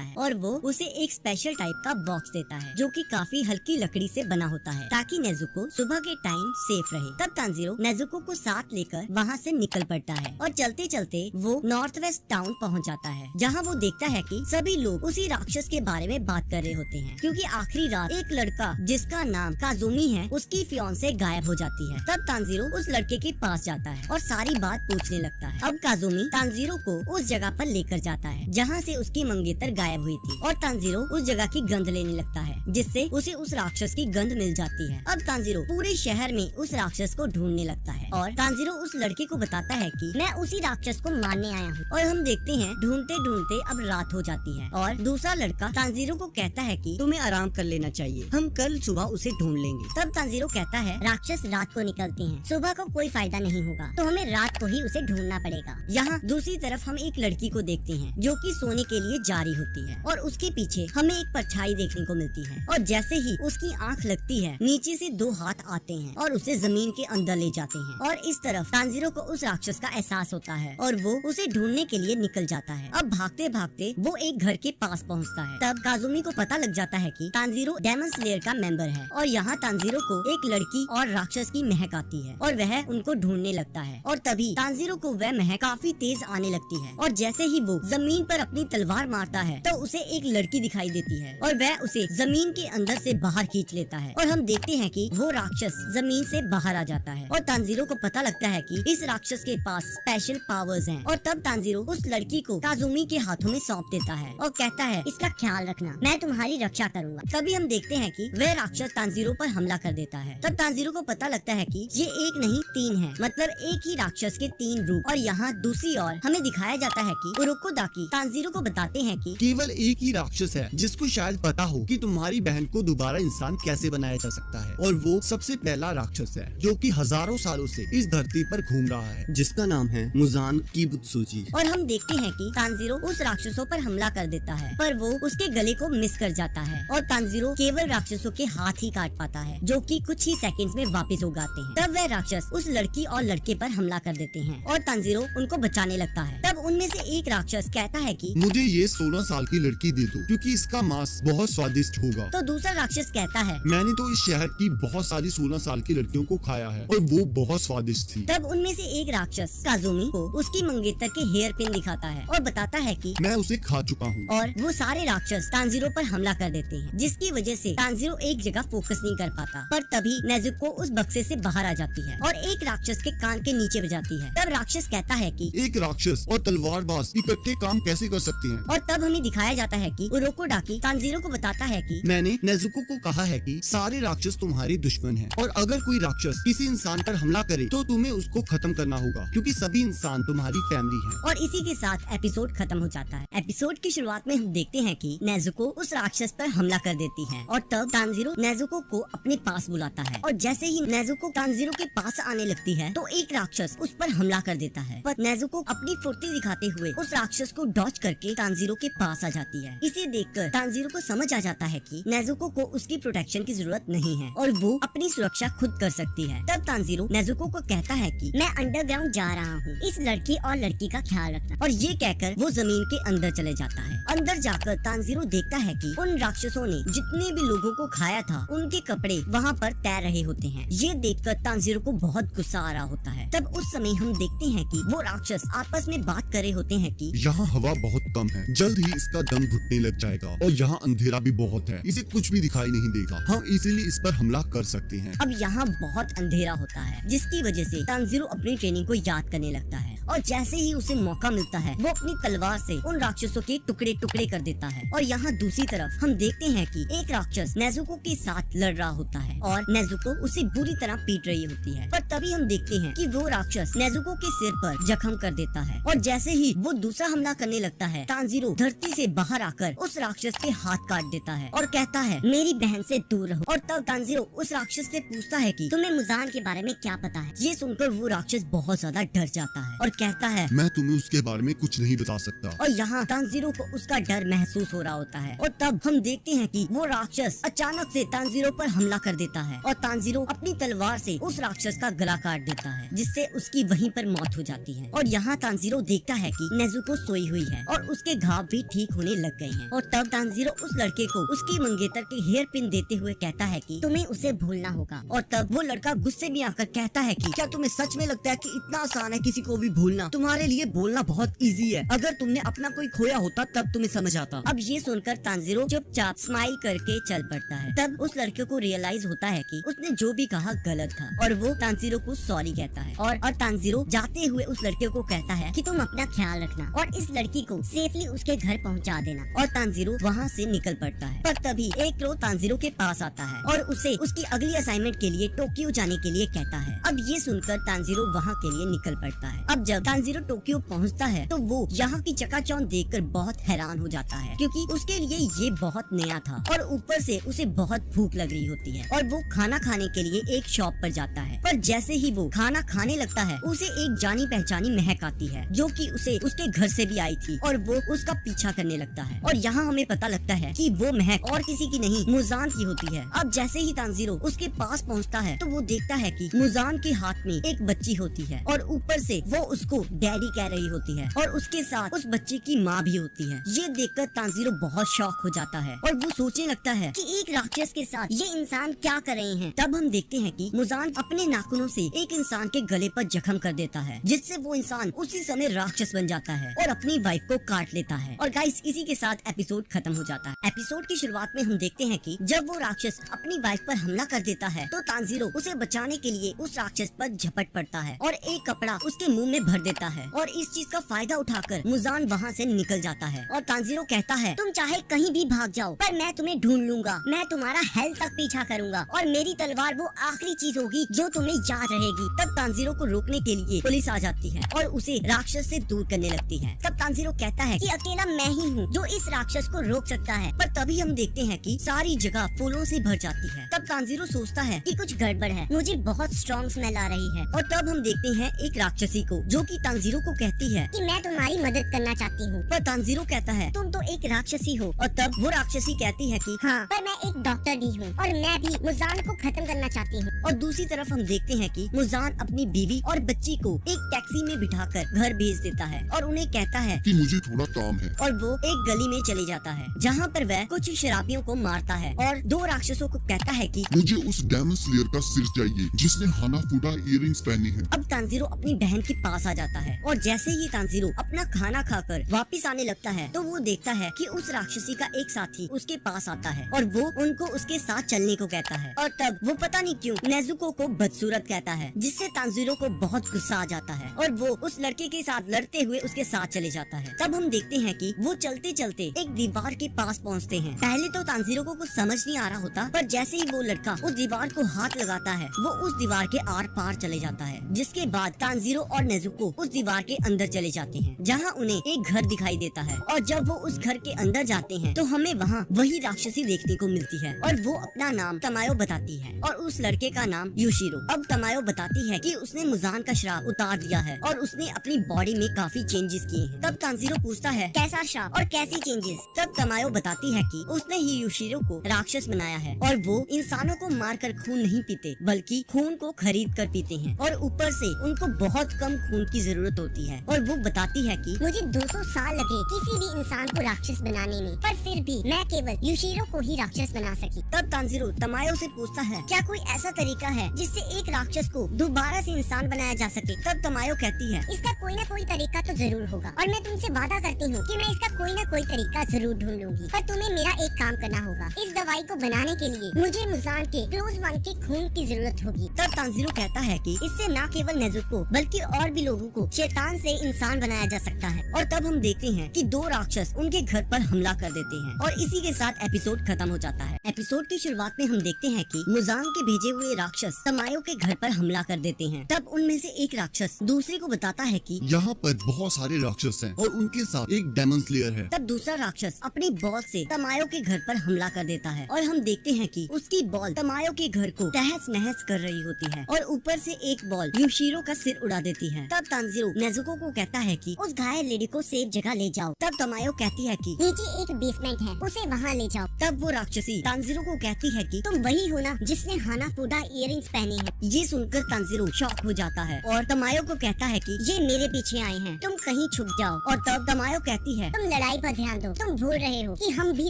है और वो उसे एक स्पेशल टाइप का बॉक्स देता है जो कि काफी हल्की लकड़ी से बना होता है ताकि नेजुको सुबह के टाइम सेफ रहे। तब तांजीरो नेजुको को साथ लेकर वहाँ से निकल पड़ता है और चलते चलते वो नॉर्थ वेस्ट टाउन पहुँच जाता है जहाँ वो देखता है कि सभी लोग उसी राक्षस के बारे में बात कर रहे होते हैं क्योंकि आखिरी रात एक लड़का जिसका नाम काजुमी है उसकी फियांसे गायब हो जाती है। तब तांजीरो उस लड़के के पास जाता है और सारी बात पूछने लगता है। अब काजुमी तांजीरो को उस जगह पर लेकर जाता है जहाँ से उसकी मंगेतर गायब हुई थी और तांजीरो उस जगह की गंध लेने लगता है जिससे उसे उस राक्षस की गंध मिल जाती है। अब तांजीरो पूरे शहर में उस राक्षस को ढूंढने लगता है और तांजीरो उस लड़के को बताता है कि मैं उसी राक्षस को मारने आया हूँ। और हम देखते हैं ढूंढते ढूंढते अब रात हो जाती है और दूसरा लड़का तांजीरो को कहता है कि तुम्हें आराम कर लेना चाहिए, हम कल सुबह उसे ढूंढ लेंगे। तब तांजीरो कहता है राक्षस रात को निकलते हैं, सुबह को कोई फायदा नहीं होगा, तो हमें रात को ही उसे ढूंढना पड़ेगा। यहाँ दूसरी तरफ हम एक लड़की को देखते हैं जो कि सोने के लिए जा रही होती है और उसके पीछे हमें एक परछाई देखने को मिलती है और जैसे ही उसकी आंख लगती है नीचे से 2 हाथ आते हैं और उसे जमीन के अंदर ले जाते हैं और इस तरफ तांजीरो को उस राक्षस का एहसास होता है और वो उसे ढूंढने के लिए निकल जाता है। अब भागते भागते वो एक घर के पास पहुँचता है। तब काजुमी को पता लग जाता है कि तांजीरो डेमन स्लेयर का मेंबर है और यहाँ तांजीरो को एक लड़की और राक्षस की महक आती है और वह उनको ढूंढने लगता है और तभी तांजीरो को वह महक काफी तेज आने लगती है और जैसे ही वो जमीन पर अपनी तलवार मारता है तो उसे एक लड़की दिखाई देती है और वह उसे जमीन के अंदर से बाहर खींच लेता है और हम देखते हैं कि वो राक्षस जमीन से बाहर आ जाता है और तांजीरो को पता लगता है कि इस राक्षस के पास स्पेशल पावर्स हैं। और तब तांजीरो उस लड़की को काजुमी के हाथों में सौंप देता है और कहता है इसका ख्याल रखना, मैं तुम्हारी रक्षा करूंगा। तभी हम देखते हैं कि वह राक्षस तांजीरो पर हमला कर देता है। तब तांजीरो को पता लगता है कि ये एक नहीं 3 है, मतलब एक ही राक्षस के 3 रूप। और यहाँ दूसरी ओर हमें दिखाया जाता है कि उरोकोडाकी तांजीरो को बताते हैं कि केवल एक ही राक्षस है जिसको शायद पता हो कि तुम्हारी बहन को दोबारा इंसान कैसे बनाया जा सकता है और वो सबसे पहला राक्षस है जो कि हजारों सालों से इस धरती पर घूम रहा है, जिसका नाम है मुजान किबुत्सुजी। और हम देखते हैं कि तांजीरो उस राक्षसों पर हमला कर देता है पर वो उसके गले को मिस कर जाता है और तांजीरो केवल राक्षसों के हाथ ही काट पाता है जो कि कुछ ही सेकंड्स में वापस उगाते हैं। तब वह राक्षस उस लड़की और लड़के पर हमला कर देते हैं और तांजीरो उनको बचाने लगता है। तब उनमें से एक राक्षस कहता है कि मुझे ये 16 साल की लड़की दे दो क्योंकि इसका मांस बहुत स्वादिष्ट होगा। तो दूसरा राक्षस कहता है मैंने तो इस शहर की बहुत सारी 16 साल की लड़कियों को खाया है और वो बहुत स्वादिष्ट थी। तब उनमें से एक राक्षस काजुमी को उसकी मंगेतर के हेयर पिन दिखाता है और बताता है कि मैं उसे खा चुका हूँ। और वो सारे राक्षस तांजीरो पर हमला कर देते हैं जिसकी वजह से तांजीरो एक जगह फोकस नहीं कर पाता। पर तभी नेजुको उस बक्से से बाहर आ जाती है और एक राक्षस के कान के नीचे बजाती है। तब राक्षस कहता है कि एक राक्षस और तलवारबाज इकट्ठे काम कैसे कर सकते हैं। और तब हमें दिखाया जाता है कि उरोकोडाकी तानजीरो को बताता है कि मैंने नेजुको को कहा है कि सारे राक्षस तुम्हारे दुश्मन हैं और अगर कोई राक्षस किसी इंसान पर हमला करे तो तुम्हें उसको खत्म करना होगा क्योंकि सभी इंसान तुम्हारी फैमिली हैं। और इसी के साथ एपिसोड खत्म हो जाता है। एपिसोड की शुरुआत में हम देखते हैं कि नेजुको उस राक्षस पर हमला कर देती है और तब तानजीरो नेजुको को अपने पास बुलाता है और जैसे ही नेजुको तानजीरो के पास आने लगती है तो एक राक्षस उस पर हमला कर देता है, पर नेजुको अपनी फुर्ती दिखाते हुए उस राक्षस को डॉच करके तानजीरो के पास आ जाती है। इसे देखकर तानजीरो को समझ आ जाता है कि नेजुको को उसकी प्रोटेक्शन की जरूरत नहीं है और वो अपनी सुरक्षा खुद कर सकती है। तब तानजीरो नेजुको को कहता है कि मैं अंडरग्राउंड जा रहा हूँ, इस लड़की और लड़की का ख्याल रखना। और ये कहकर वो जमीन के अंदर चले जाता है। अंदर जाकर तानजीरो देखता है कि उन राक्षसों ने जितने भी लोगों को खाया था उनके कपड़े वहाँ पर तैर रहे होते हैं। ये देखकर तानजीरो को बहुत गुस्सा आ रहा होता है। तब उस समय हम देखते हैं कि वो राक्षस आपस में बात कर रहे होते हैं कि यहाँ हवा बहुत कम है, जल्द ही इसका दम घुटने लग जाएगा और यहाँ अंधेरा भी बहुत है, इसे कुछ भी दिखाई नहीं देगा, हम इसीलिए इस पर हमला कर सकते हैं। अब यहाँ बहुत अंधेरा होता है जिसकी वजह से तानजीरो अपनी ट्रेनिंग को याद करने लगता है और जैसे ही उसे मौका मिलता है वो अपनी तलवार से उन राक्षसों के टुकड़े टुकड़े कर देता है। और यहाँ दूसरी तरफ हम देखते हैं कि एक राक्षस नेजुको के साथ लड़ रहा होता है और नेजुको उसे बुरी तरह पीट रही होती है, पर तभी हम देखते हैं कि वो राक्षस नेजुको के सिर पर जख्म कर देता है और जैसे ही वो दूसरा हमला करने लगता है तानजीरो धरती से बाहर आकर उस राक्षस के हाथ काट देता है और कहता है मेरी बहन से दूर रहो। और तब तानजीरो उस राक्षस से पूछता है कि तुम्हें मुजान के बारे में क्या पता है? ये सुनकर वो राक्षस बहुत ज्यादा डर जाता है और कहता है मैं तुम्हें उसके बारे में कुछ नहीं बता सकता। और यहाँ तानजीरो को उसका डर महसूस हो रहा होता है और तब हम देखते हैं कि वो राक्षस अचानक से तानजीरो पर हमला कर देता है और तानजीरो अपनी तलवार से उस राक्षस का गला काट देता है जिससे उसकी वहीं पर मौत हो जाती है। और यहाँ तानजीरो देखता है कि नेजुको सोई हुई है और उसके घाव भी ठीक होने लग गए हैं। और तब तानजीरो उस लड़के को उसकी मंगेतर के हेयर पिन देते हुए कहता है कि तुम्हें उसे भूलना होगा। और तब वो लड़का गुस्से में आकर कहता है कि क्या तुम्हें सच में लगता है कि इतना आसान है किसी को भी भूलना? तुम्हारे लिए बोलना बहुत इजी है, अगर तुमने अपना कोई खोया होता तब तुम्हें समझ आता। अब ये सुनकर तानजीरो चुपचाप स्माइल करके चल पड़ता है। तब उस लड़के को रियलाइज होता है कि उसने जो भी कहा गलत था और वो तानजीरो को सॉरी कहता है और तानजीरो जाते हुए उस लड़के को कहता है कि तुम अपना ख्याल रखना और इस लड़की को सेफली उसके घर पहुंचा देना। और तानजीरो वहाँ से निकल पड़ता है। पर तभी एक क्रो तानजीरो के पास आता है और उसे उसकी अगली असाइनमेंट के लिए टोक्यो जाने के लिए कहता है। अब ये सुनकर तानजीरो वहाँ के लिए निकल पड़ता है। अब जब तानजीरो टोक्यो पहुँचता है तो वो यहाँ की चकाचौंध देखकर बहुत हैरान हो जाता है क्योंकि उसके लिए ये बहुत नया था और ऊपर से उसे बहुत भूख लग रही होती है और वो खाना खाने के लिए एक शॉप पर जाता है। पर जैसे ही वो खाना खाने लगता है उसे एक जानी पहचानी महक आती है जो कि उसे उसके घर से भी आई थी और वो उसका पीछा करने लगता है। और यहाँ हमें पता लगता है कि वो महक और किसी की नहीं मुजान की होती है। अब जैसे ही तानजीरो उसके पास पहुँचता है तो वो देखता है कि मुजान के हाथ में एक बच्ची होती है और ऊपर से वो उसको डैडी कह रही होती है और उसके साथ उस बच्चे की माँ भी होती है। ये देखकर तानजीरो बहुत शॉक हो जाता है और वो सोचने लगता है कि एक राक्षस के साथ ये इंसान क्या कर रहे हैं। तब हम देखते हैं कि मुजान अपने नाखूनों से एक इंसान के गले पर जख्म कर देता है जिससे वो इंसान उसी समय राक्षस बन जाता है और अपनी वाइफ को काट लेता है। और गाइस इसी के साथ एपिसोड खत्म हो जाता है। एपिसोड की शुरुआत में हम देखते हैं कि जब वो राक्षस अपनी वाइफ पर हमला कर देता है तो तानजीरो उसे बचाने के लिए उस राक्षस पर झपट पड़ता है और एक कपड़ा उसके मुंह में भर देता है और इस चीज का फायदा उठाकर मुजान वहाँ से निकल जाता है। और तानजीरो कहता है तुम चाहे कहीं भी भाग जाओ पर मैं तुम्हें ढूंढ लूंगा, मैं तुम्हारा हेल तक पीछा करूंगा और मेरी तलवार वो आखिरी चीज होगी जो तुम्हें याद रहेगी। तब तानजीरो को रोकने के लिए पुलिस आ जाती है और उसे राक्षस से दूर करने लगती है। तब तानजीरो कहता है कि अकेला मैं ही हूँ जो इस राक्षस को रोक सकता है। पर तभी हम देखते हैं कि सारी जगह फूलों से भर जाती है। तब तानजीरो सोचता है कि कुछ गड़बड़ है, मुझे बहुत स्ट्रॉन्ग स्मेल आ रही है। और तब हम देखते हैं एक राक्षसी को जो कि तानजीरो को कहती है कि मैं तुम्हारी मदद करना चाहती हूँ। पर तानजीरो कहता है तुम तो एक राक्षसी हो। और तब वो राक्षसी कहती है कि हाँ, पर मैं एक डॉक्टर भी हूँ और मैं भी मुजान को खत्म करना चाहती हूँ। और दूसरी तरफ हम देखते हैं कि मुजान अपनी बीवी और बच्ची को एक टैक्सी में बिठाकर घर भेज देता है और उन्हें कहता है कि मुझे थोड़ा काम है और वो एक गली में चले जाता है जहाँ पर वह कुछ शराबियों को मारता है और दो राक्षसों को कहता है कि मुझे उस डेमन स्लेयर का सिर चाहिए जिसने हाना फूटा इयररिंग्स पहने हैं। अब तानजीरो अपनी बहन के पास पास आ जाता है और जैसे ही तानजीरो अपना खाना खाकर वापस आने लगता है तो वो देखता है कि उस राक्षसी का एक साथी उसके पास आता है और वो उनको उसके साथ चलने को कहता है। और तब वो पता नहीं क्यों नेजुको को बदसूरत कहता है, जिससे तानजीरो को बहुत गुस्सा आ जाता है और वो उस लड़के के साथ लड़ते हुए उसके साथ चले जाता है। तब हम देखते हैं कि वो चलते चलते एक दीवार के पास पहुंचते हैं। पहले तो तानजीरो को कुछ समझ नहीं आ रहा होता, पर जैसे ही वो लड़का उस दीवार को हाथ लगाता है वो उस दीवार के आर पार चले जाता है, जिसके बाद तानजीरो और नेजुको उस दीवार के अंदर चले जाते हैं, जहाँ उन्हें एक घर दिखाई देता है। और जब वो उस घर के अंदर जाते हैं तो हमें वहाँ वही राक्षसी देखने को मिलती है और वो अपना नाम तमायो बताती है और उस लड़के का नाम यूशिरो। अब तमायो बताती है कि उसने मुजान का श्राप उतार दिया है और उसने अपनी बॉडी में काफी चेंजेस किए हैं। तब तानजीरो पूछता है कैसा श्राप और कैसी चेंजेस? तब तमायो बताती है कि उसने ही यूशिरो को राक्षस बनाया है और वो इंसानों को मारकर खून नहीं पीते बल्कि खून को खरीद कर पीते हैं और ऊपर से उनको बहुत कम खून की जरूरत होती है। और वो बताती है कि मुझे 200 साल लगे किसी भी इंसान को राक्षस बनाने में, पर फिर भी मैं केवल यूशिरो को ही राक्षस बना सकी। तब तानजीरो तमायो से पूछता है क्या कोई ऐसा तरीका है जिससे एक राक्षस को दोबारा से इंसान बनाया जा सके? तब तमायो कहती है इसका कोई ना कोई तरीका तो जरूर होगा और मैं तुमसे वादा करती हूँ कि मैं इसका कोई ना कोई तरीका जरूर ढूंढ लूंगी, पर तुम्हें मेरा एक काम करना होगा। इस दवाई को बनाने के लिए मुझे मुजान के क्लोज वन के खून की जरूरत होगी। तब तानजीरो कहता है कि इससे न केवल नेजुको बल्कि और भी लोगों को शैतान से इंसान बनाया जा सकता है। और तब हम देखते हैं कि दो राक्षस उनके घर पर हमला कर देते हैं और इसी के साथ एपिसोड खत्म हो जाता है। एपिसोड की शुरुआत में हम देखते हैं कि मुजान के भेजे हुए राक्षस तमायो के घर पर हमला कर देते हैं। तब उनमें से एक राक्षस दूसरे को बताता है कि यहाँ पर बहुत सारे राक्षस हैं और उनके साथ एक डेमन स्लेयर है। तब दूसरा राक्षस अपनी बॉल से तमायो के घर पर हमला कर देता है और हम देखते हैं कि उसकी बॉल तमायो के घर को तहस नहस कर रही होती है और ऊपर से एक बॉल यूशिरो का सिर उड़ा देती है। तब तानजीरो नेजुको को कहता है कि उस घायल लेडी को सेफ जगह ले जाओ। तब तमायो कहती है कि नीचे एक बेसमेंट है, उसे वहाँ ले जाओ। तब वो राक्षसी तानजीरो को कहती है कि तुम वही हो ना जिसने हाना फूडा इयररिंग्स पहने हैं? ये सुनकर तानजीरो शॉक हो जाता है और तमायो को कहता है कि ये मेरे पीछे आए हैं, तुम कहीं छुप जाओ। और तब तमायो कहती है तुम लड़ाई पर ध्यान दो, तुम भूल रहे हो कि हम भी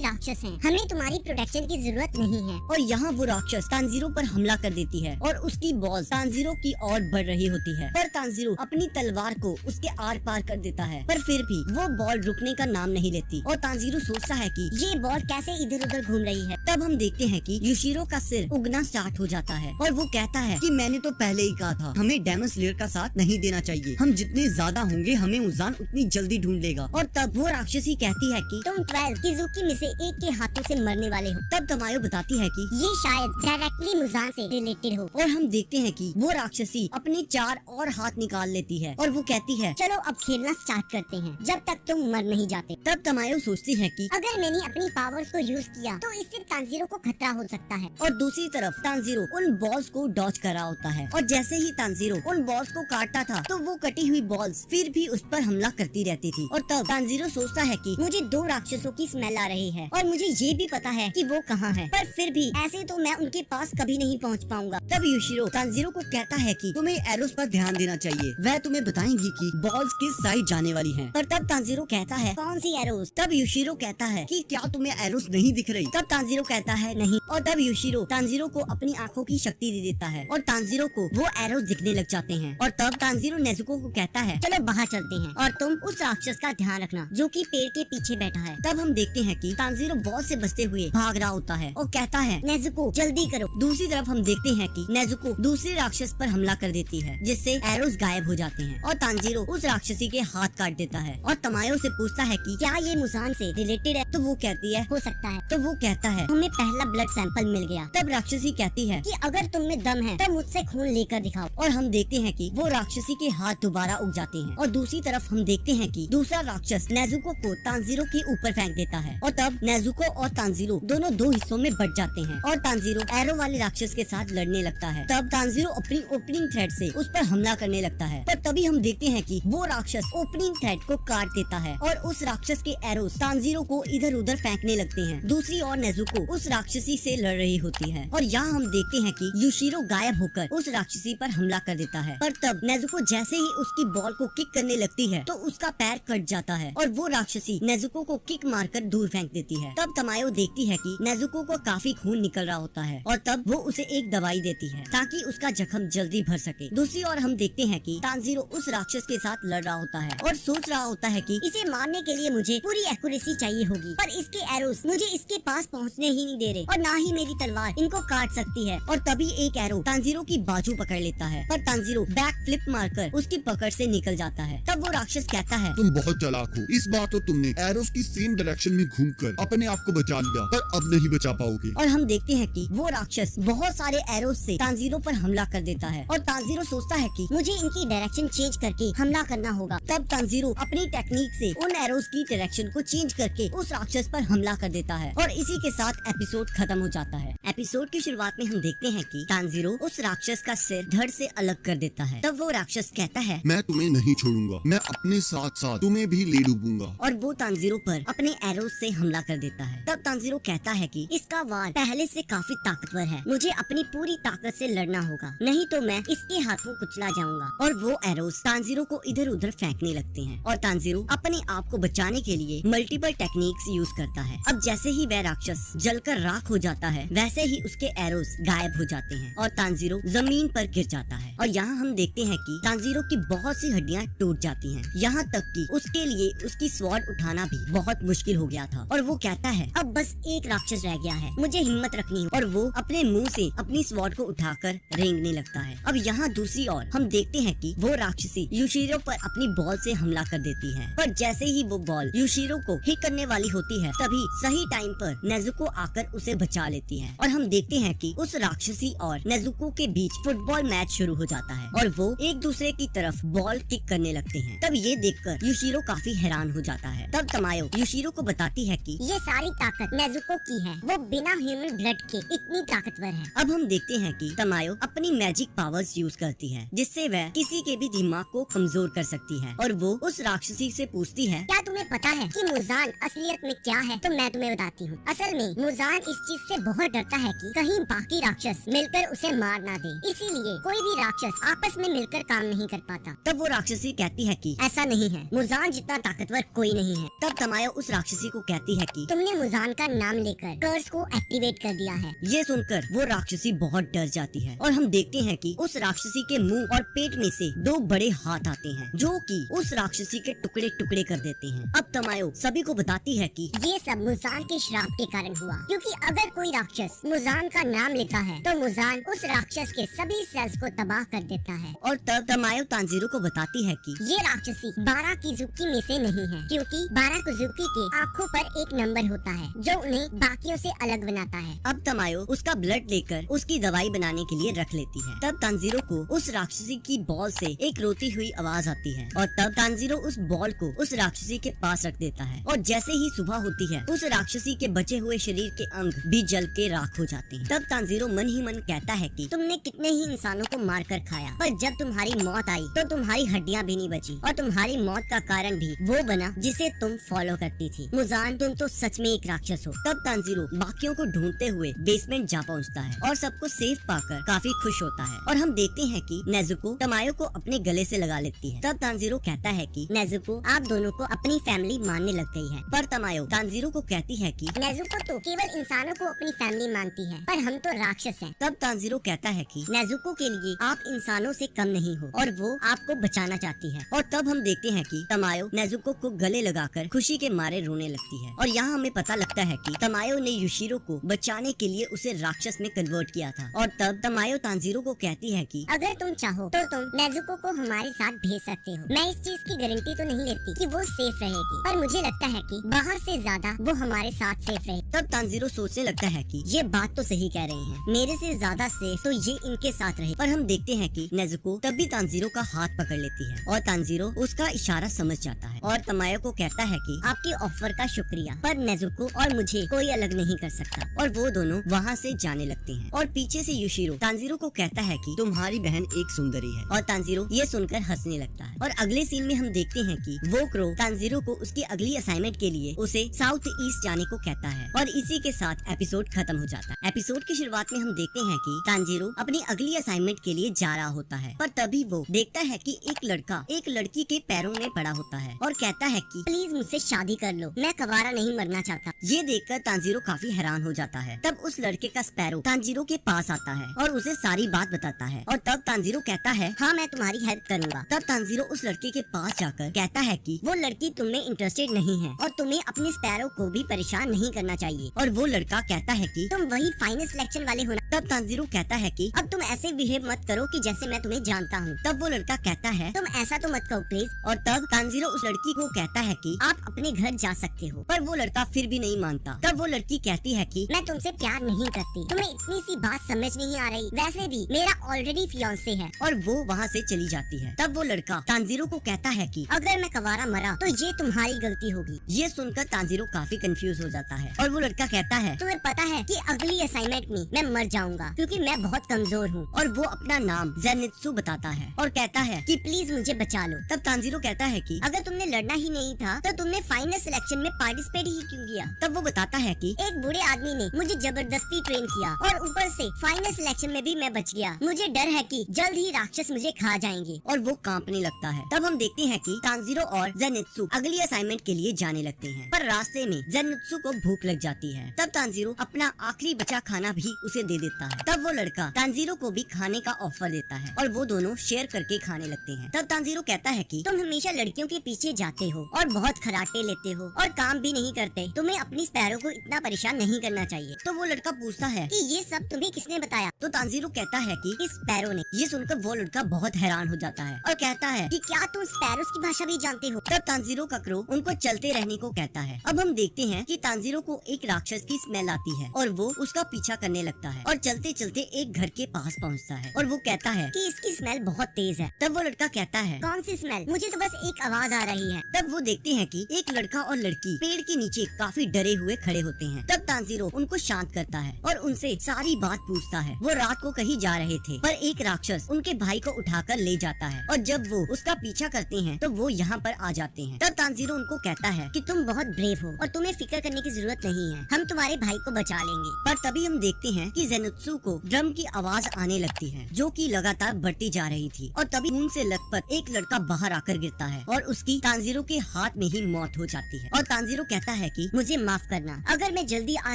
राक्षस हैं, हमें तुम्हारी प्रोटेक्शन की जरूरत नहीं है। और यहाँ वो राक्षस तानजीरो पर हमला कर देती है और उसकी बॉल तानजीरो की ओर बढ़ रही होती है, पर तानजीरो अपनी तलवार को उसके आर पार कर देता है, पर फिर भी वो बॉल रुकने का नाम नहीं लेती और तानजीरो सोचता है कि ये बॉल कैसे इधर उधर घूम रही है। तब हम देखते हैं कि यूशिरो का सिर उगना स्टार्ट हो जाता है और वो कहता है कि मैंने तो पहले ही कहा था हमें डेमन स्लेयर का साथ नहीं देना चाहिए। हम जितने ज्यादा होंगे हमें मुजान उतनी जल्दी ढूंढ लेगा। और तब वो राक्षसी कहती है कि तुम 12 किजुकी में से एक के हाथों से मरने वाले हो। तब तमायो बताती है कि ये शायद डायरेक्टली मुजान से रिलेटेड हो। और हम देखते हैं कि वो राक्षसी अपने 4 और हाथ निकाल लेती है और वो कहती है चलो अब खेलना स्टार्ट करते हैं जब तक तुम मर नहीं जाते। तब तमायो सोचती है कि अगर मैंने अपनी पावर्स को यूज किया तो इससे तानजीरो को खतरा हो सकता है। और दूसरी तरफ तानजीरो उन बॉल्स को डॉज कर रहा होता है और जैसे ही तानजीरो उन बॉल्स को काटता था तो वो कटी हुई बॉल्स फिर भी उस पर हमला करती रहती थी। और तब तानजीरो सोचता है कि मुझे 2 राक्षसों की स्मेल आ रही है और मुझे ये भी पता है कि वो कहाँ है, पर फिर भी ऐसे तो मैं उनके पास कभी नहीं पहुँच पाऊंगा। तब यूशिरो तानजीरो को कहता है कि तुम्हें एरोस पर ध्यान देना चाहिए, वह तुम्हें बताएंगी कि बॉल्स किस साइड जाने वाली हैं। पर तब तानजीरो कहता है कौन सी एरोस? तब यूशिरो कहता है कि क्या तुम्हें एरोस नहीं दिख रही? तब तानजीरो कहता है नहीं। और तब यूशिरो तानजीरो को अपनी आंखों की शक्ति दे देता है और तानजीरो को वो एरोस दिखने लग जाते हैं। और तब तानजीरो नेजुको को कहता है चलो बाहर चलते हैं और तुम उस राक्षस का ध्यान रखना जो कि पेड़ के पीछे बैठा है। तब हम देखते हैं कि तानजीरो बॉस से बचते हुए भाग रहा होता है और कहता है नेजुको जल्दी करो। दूसरी तरफ हम देखते हैं कि नेजुको दूसरे राक्षस पर हमला कर देती है जिससे एरोस गायब हो जाते हैं और तानजीरो उस राक्षसी के हाथ काट देता है और तमायो से पूछता है कि क्या ये मुजान से रिलेटेड है? तो वो कहती है हो सकता है। तो वो कहता है हमें पहला ब्लड सैंपल मिल गया। तब राक्षसी कहती है कि अगर तुम में दम है तो मुझसे खून लेकर दिखाओ। और हम देखते हैं कि वो राक्षसी के हाथ दोबारा उग जाते हैं और दूसरी तरफ हम देखते हैं कि दूसरा राक्षस नेजुको को तानजीरो के ऊपर फेंक देता है और तब नेजुको और तानजीरो दोनों 2 हिस्सों में बट जाते हैं और तानजीरो एरो वाले राक्षस के साथ लड़ने लगता है। तब तानजीरो अपनी ओपनिंग थ्रेड से उस पर हमला करने लगता है, पर तभी हम देखते हैं कि वो राक्षस ओपनिंग थ्रेड को काट देता है और उस राक्षस के एरोस तानजीरो को इधर उधर फेंकने लगते हैं। दूसरी ओर नेजुको उस राक्षसी से लड़ रही होती है और यहाँ हम देखते हैं कि यूशिरो गायब होकर उस राक्षसी पर हमला कर देता है, पर तब नेजुको जैसे ही उसकी बॉल को किक करने लगती लगती है तो उसका पैर कट जाता है और वो राक्षसी नेजुको को किक मारकर दूर फेंक देती है। तब तमायो देखती है कि नेजुको को काफी खून निकल रहा होता है और तब वो उसे एक दवाई देती है ताकि उसका जख्म जल्दी भर सके। दूसरी ओर हम देखते हैं कि तानजीरो उस राक्षस के साथ लड़ रहा होता है और सोच रहा होता है कि इसे मारने के लिए मुझे पूरी एक्यूरेसी चाहिए होगी, पर इसके एरोस मुझे इसके पास पहुंचने ही नहीं दे रहे और ना ही मेरी तलवार इनको काट सकती है। और तभी एक एरो तानजीरो की बाजू पकड़ लेता है पर तानजीरो बैक फ्लिप मारकर उसकी पकड़ से निकल जाता है। तब वो राक्षस कहता है, तुम बहुत चालाक हो। इस बार तो तुमने एरोस की सेम डायरेक्शन में घूमकर अपने आप को बचा लिया, पर अब नहीं बचा पाओगे। और हम देखते हैं कि वो राक्षस बहुत सारे एरोस से तानजीरो पर हमला कर देता है और तानजीरो सोचता है कि मुझे इनकी डायरेक्शन चेंज करके हमला करना होगा। तब तानजीरो अपनी टेक्निक से उन एरोस की डायरेक्शन को चेंज करके उस राक्षस पर हमला कर देता है और इसी के साथ एपिसोड खत्म हो जाता है। एपिसोड की शुरुआत में हम देखते हैं कि तानजीरो उस राक्षस का सिर धड़ से अलग कर देता है। तब वो राक्षस कहता है, मैं तुम्हें नहीं छोड़ूंगा, मैं अपने साथ साथ तुम्हें भी ले डूबूंगा। और वो तानजीरो पर अपने एरोस से हमला कर देता है। तब तानजीरो कहता है कि इसका वार पहले से काफी ताकतवर है, मुझे अपनी पूरी ताकत से लड़ना होगा, नहीं तो मैं इसके हाथों कुचला जाऊंगा। और वो एरोस तानजीरो को इधर उधर फेंकने लगते हैं और तानजीरो अपने आप को बचाने के लिए मल्टीपल टेक्निक्स यूज करता है। अब जैसे ही वह राक्षस जलकर राख हो जाता है वैसे ही उसके एरोस गायब हो जाते हैं और तानजीरो जमीन पर गिर जाता है। और यहाँ हम देखते हैं कि तानजीरो की बहुत सी हड्डियाँ टूट जाती हैं, यहाँ तक कि उसके लिए उसकी स्वॉर्ड उठाना भी बहुत मुश्किल हो गया था। और वो कहता है, अब बस एक राक्षस रह गया है, मुझे हिम्मत रखनी है। और वो अपने मुंह से अपनी स्वॉर्ड को उठाकर रेंगने लगता है। अब यहाँ दूसरी ओर हम देखते हैं कि वो राक्षसी यूशिरो पर अपनी बॉल से हमला कर देती है, पर जैसे ही वो बॉल यूशिरो को हिट करने वाली होती है तभी सही टाइम पर नेजुको आकर उसे बचा लेती है। और हम देखते हैं कि उस राक्षसी और नेजुको के बीच फुटबॉल मैच शुरू हो जाता है और वो एक दूसरे की तरफ बॉल किक करने लगते हैं। तब ये देखकर यूशिरो काफी हैरान हो जाता है। तब तमायो यूशिरो को बताती है कि ये सारी ताकत नेजुको की है, वो बिना ह्यूमन ब्लड के इतनी ताकतवर है। अब हम देखते हैं कि तमायो अपनी मैजिक पावर्स यूज करती है जिससे वह किसी के भी दिमाग को कमजोर कर सकती है। और वो उस राक्षसी से पूछती है, क्या तुम्हें पता है कि मुजान असलियत में क्या है? तो मैं तुम्हें बताती हूँ। असल में मुजान इस चीज से बहुत डरता है कि कहीं बाकी राक्षस मिलकर उसे मार ना दे, इसीलिए कोई भी राक्षस आपस में मिलकर काम नहीं कर पाता। तब वो राक्षसी कहती है कि ऐसा नहीं है, मुजान जितना ताकतवर कोई नहीं है। तब तमायो उस राक्षसी को कहती है कि तुमने मुजान का नाम लेकर कर्स को एक्टिवेट कर दिया है। ये सुनकर वो राक्षसी बहुत डर जाती है और हम देखते हैं कि उस राक्षसी के मुंह और पेट में से दो बड़े हाथ आते हैं जो कि उस राक्षसी के टुकड़े टुकड़े कर देते हैं। अब तमायो सभी को बताती है कि ये सब मुजान के श्राप के कारण हुआ, क्योंकि अगर कोई राक्षस मुजान का नाम लेता है तो मुजान उस राक्षस के सभी सेल्स को तबाह कर देता है। और तब तमायो तानजीरो को बताती है कि ये राक्षसी 12 किजुकी में से नहीं है, क्योंकि 12 किजुकी के आँखों पर एक नंबर होता है जो उन्हें बाकियों से अलग बनाता है। अब तमायो उसका ब्लड लेकर उसकी दवाई बनाने के लिए रख लेती है। तब तानजीरो को उस राक्षसी की बॉल से एक रोती हुई आवाज आती है और तब तानजीरो उस बॉल को उस राक्षसी के पास रख देता है और जैसे ही सुबह होती है उस राक्षसी के बचे हुए शरीर के अंग भी जल के राख हो जाते हैं। तब तानजीरो मन ही मन कहता है कि तुमने कितने ही इंसानों को मार कर खाया, पर जब तुम्हारी मौत आई तो तुम्हारी हड्डियां भी नहीं बची और तुम्हारी मौत का कारण भी वो बना जिसे तुम फॉलो करती थी। मुजान, तुम तो सच में एक राक्षस हो। तब तानजीरो बाकियों को ढूंढते हुए बेसमेंट जा पहुंचता है और सबको सेफ पाकर काफी खुश होता है। और हम देखते हैं कि नेजुको तमायो को अपने गले से लगा लेती है। तब तानजीरो कहता है कि नेजुको, आप दोनों को अपनी फैमिली मानने लग गई है। पर तमायो तानजीरो को कहती है कि नेजुको तो केवल इंसानों को अपनी फैमिली मानती है, पर हम तो राक्षस हैं। तब तानजीरो कहता है कि नेजुको के लिए आप इंसानों से कम नहीं हो और वो आपको बचाना चाहती है। और तब हम देखते हैं कि तमायो नेजुको को गले लगाकर खुशी के मारे रोने लगती है। और यहाँ हमें पता लगता है कि तमायो ने यूशिरो को बचाने के लिए उसे राक्षस में कन्वर्ट किया था। और तब तमायो तानजीरो को कहती है कि अगर तुम चाहो तो तुम नेजुको को हमारे साथ भेज सकते हो। मैं इस चीज की गारंटी तो नहीं लेती कि वो सेफ रहेगी, पर मुझे लगता है कि बाहर से ज्यादा वो हमारे साथ सेफ रहे। तब तानजीरो सोचने लगता है कि ये बात तो सही कह रहे हैं, मेरे से ज्यादा सेफ तो ये इनके साथ रहे। पर हम देखते हैं कि नेजुको तब भी तानजीरो का हाथ पकड़ लेती है और तानजीरो उसका इशारा समझ जाता है और तमायो को कहता है कि आपकी ऑफर का शुक्रिया, पर नेजुको और मुझे कोई अलग नहीं कर सकता। और वो दोनों वहाँ से जाने लगते हैं। और पीछे से यूशिरो तानजीरो को कहता है कि तुम्हारी बहन एक सुंदरी है। और तानजीरो ये सुनकर हंसने लगता है। और अगले सीन में हम देखते हैं कि वो क्रो तानजीरो को उसकी अगली असाइनमेंट के लिए उसे साउथ ईस्ट जाने को कहता है। और इसी के साथ एपिसोड खत्म हो जाता है। एपिसोड की शुरुआत में हम देखते हैं कि तानजीरो अपनी अगली असाइनमेंट के लिए जा रहा होता है, पर तभी वो देखता है कि एक लड़का एक लड़की लड़की के पैरों में पड़ा होता है और कहता है कि प्लीज मुझसे शादी कर लो, मैं कवारा नहीं मरना चाहता। ये देखकर तांजीरो काफी हैरान हो जाता है। तब उस लड़के का स्पैरो तांजीरो के पास आता है और उसे सारी बात बताता है और तब तांजीरो कहता है हाँ मैं तुम्हारी हेल्प करूँगा। तब तांजीरो उस लड़के के पास जाकर कहता है कि वो लड़की तुम में इंटरेस्टेड नहीं है और तुम्हें अपने स्पैरो को भी परेशान नहीं करना चाहिए। और वो लड़का कहता है कि तुम वही फाइनल सिलेक्शन वाले हो ना। तब तांजीरो कहता है कि अब तुम ऐसे बिहेव मत करो कि जैसे मैं तुम्हें जानता हूँ। तब वो लड़का कहता है तुम ऐसा तो मत कहो प्लीज। और तब तांजीरो उस लड़की को कहता है कि आप अपने घर जा सकते हो। पर वो लड़का फिर भी नहीं मानता। तब वो लड़की कहती है कि मैं तुमसे प्यार नहीं करती, तुम्हें इतनी सी बात समझ नहीं आ रही, वैसे भी मेरा ऑलरेडी फियांसे है। और वो वहाँ से चली जाती है। तब वो लड़का तांजीरो को कहता है कि अगर मैं कवारा मरा तो ये तुम्हारी गलती होगी। ये सुनकर तांजीरो काफी कंफ्यूज हो जाता है और वो लड़का कहता है तुम्हें पता है कि अगली असाइनमेंट में मैं मर जाऊंगा क्योंकि मैं बहुत कमजोर हूँ। और वो अपना नाम ज़ेनित्सु बताता है और कहता है कि प्लीज मुझे बचा लो। तब तांजीरो कहता है कि अगर तुमने लड़ना ही नहीं था तो तुमने फाइनल सिलेक्शन में पार्टिसिपेट ही क्यों किया। तब वो बताता है कि एक बूढ़े आदमी ने मुझे जबरदस्ती ट्रेन किया और ऊपर से फाइनल सिलेक्शन में भी मैं बच गया। मुझे डर है कि जल्द ही राक्षस मुझे खा जाएंगे। और वो कांपने लगता है। तब हम देखते हैं कि तांजीरो और ज़ेनित्सु अगली असाइनमेंट के लिए जाने लगते हैं। पर रास्ते में ज़ेनित्सु को भूख लग जाती है। तब तांजीरो अपना आखिरी बचा खाना भी उसे दे देता है। तब वो लड़का तांजीरो को भी खाने का ऑफर देता है और वो दोनों शेयर करके खाने लगते हैं। तब तांजीरो कहता है कि तुम हमेशा लड़कियों के पीछे जाते हो और बहुत खराटे लेते हो और काम भी नहीं करते। तुम्हें अपनी स्पैरो को इतना परेशान नहीं करना चाहिए। तो वो लड़का पूछता है कि ये सब तुम्हें किसने बताया। तो तांजीरो कहता है कि इस स्पैरो ने। ये सुनकर वो लड़का बहुत हैरान हो जाता है और कहता है कि क्या तुम स्पैरोस की भाषा भी जानते हो। तब तांजीरो का क्रो उनको चलते रहने को कहता है। अब हम देखते हैं कि तांजीरो को एक राक्षस की स्मेल आती है और वो उसका पीछा करने लगता है और चलते चलते एक घर के पास पहुंचता है और वो कहता है कि इसकी स्मेल बहुत तेज है। तब वो लड़का कहता है कौन सी स्मेल, मुझे तो बस एक आवाज आ रही है। तब वो देखते हैं कि एक लड़का और लड़की पेड़ के नीचे काफी डरे हुए खड़े होते हैं। तब तांजीरो उनको शांत करता है और उनसे सारी बात पूछता है। वो रात को कहीं जा रहे थे पर एक राक्षस उनके भाई को उठाकर ले जाता है और जब वो उसका पीछा करते हैं तो वो यहाँ पर आ जाते हैं। तब तांजीरो उनको कहता है कि तुम बहुत ब्रेव हो और तुम्हें फिक्र करने की जरूरत नहीं है, हम तुम्हारे भाई को बचा लेंगे। पर तभी हम देखते हैं कि ज़ेनित्सु को ड्रम की आवाज आने लगती है जो कि लगातार बढ़ती जा रही थी और तभी खून से लथपथ एक लड़का बाहर आकर गिरता है और उसकी तांजीरो के हाथ में ही मौत हो जाती है। और तांजीरो कहता है कि मुझे माफ करना, अगर मैं जल्दी आ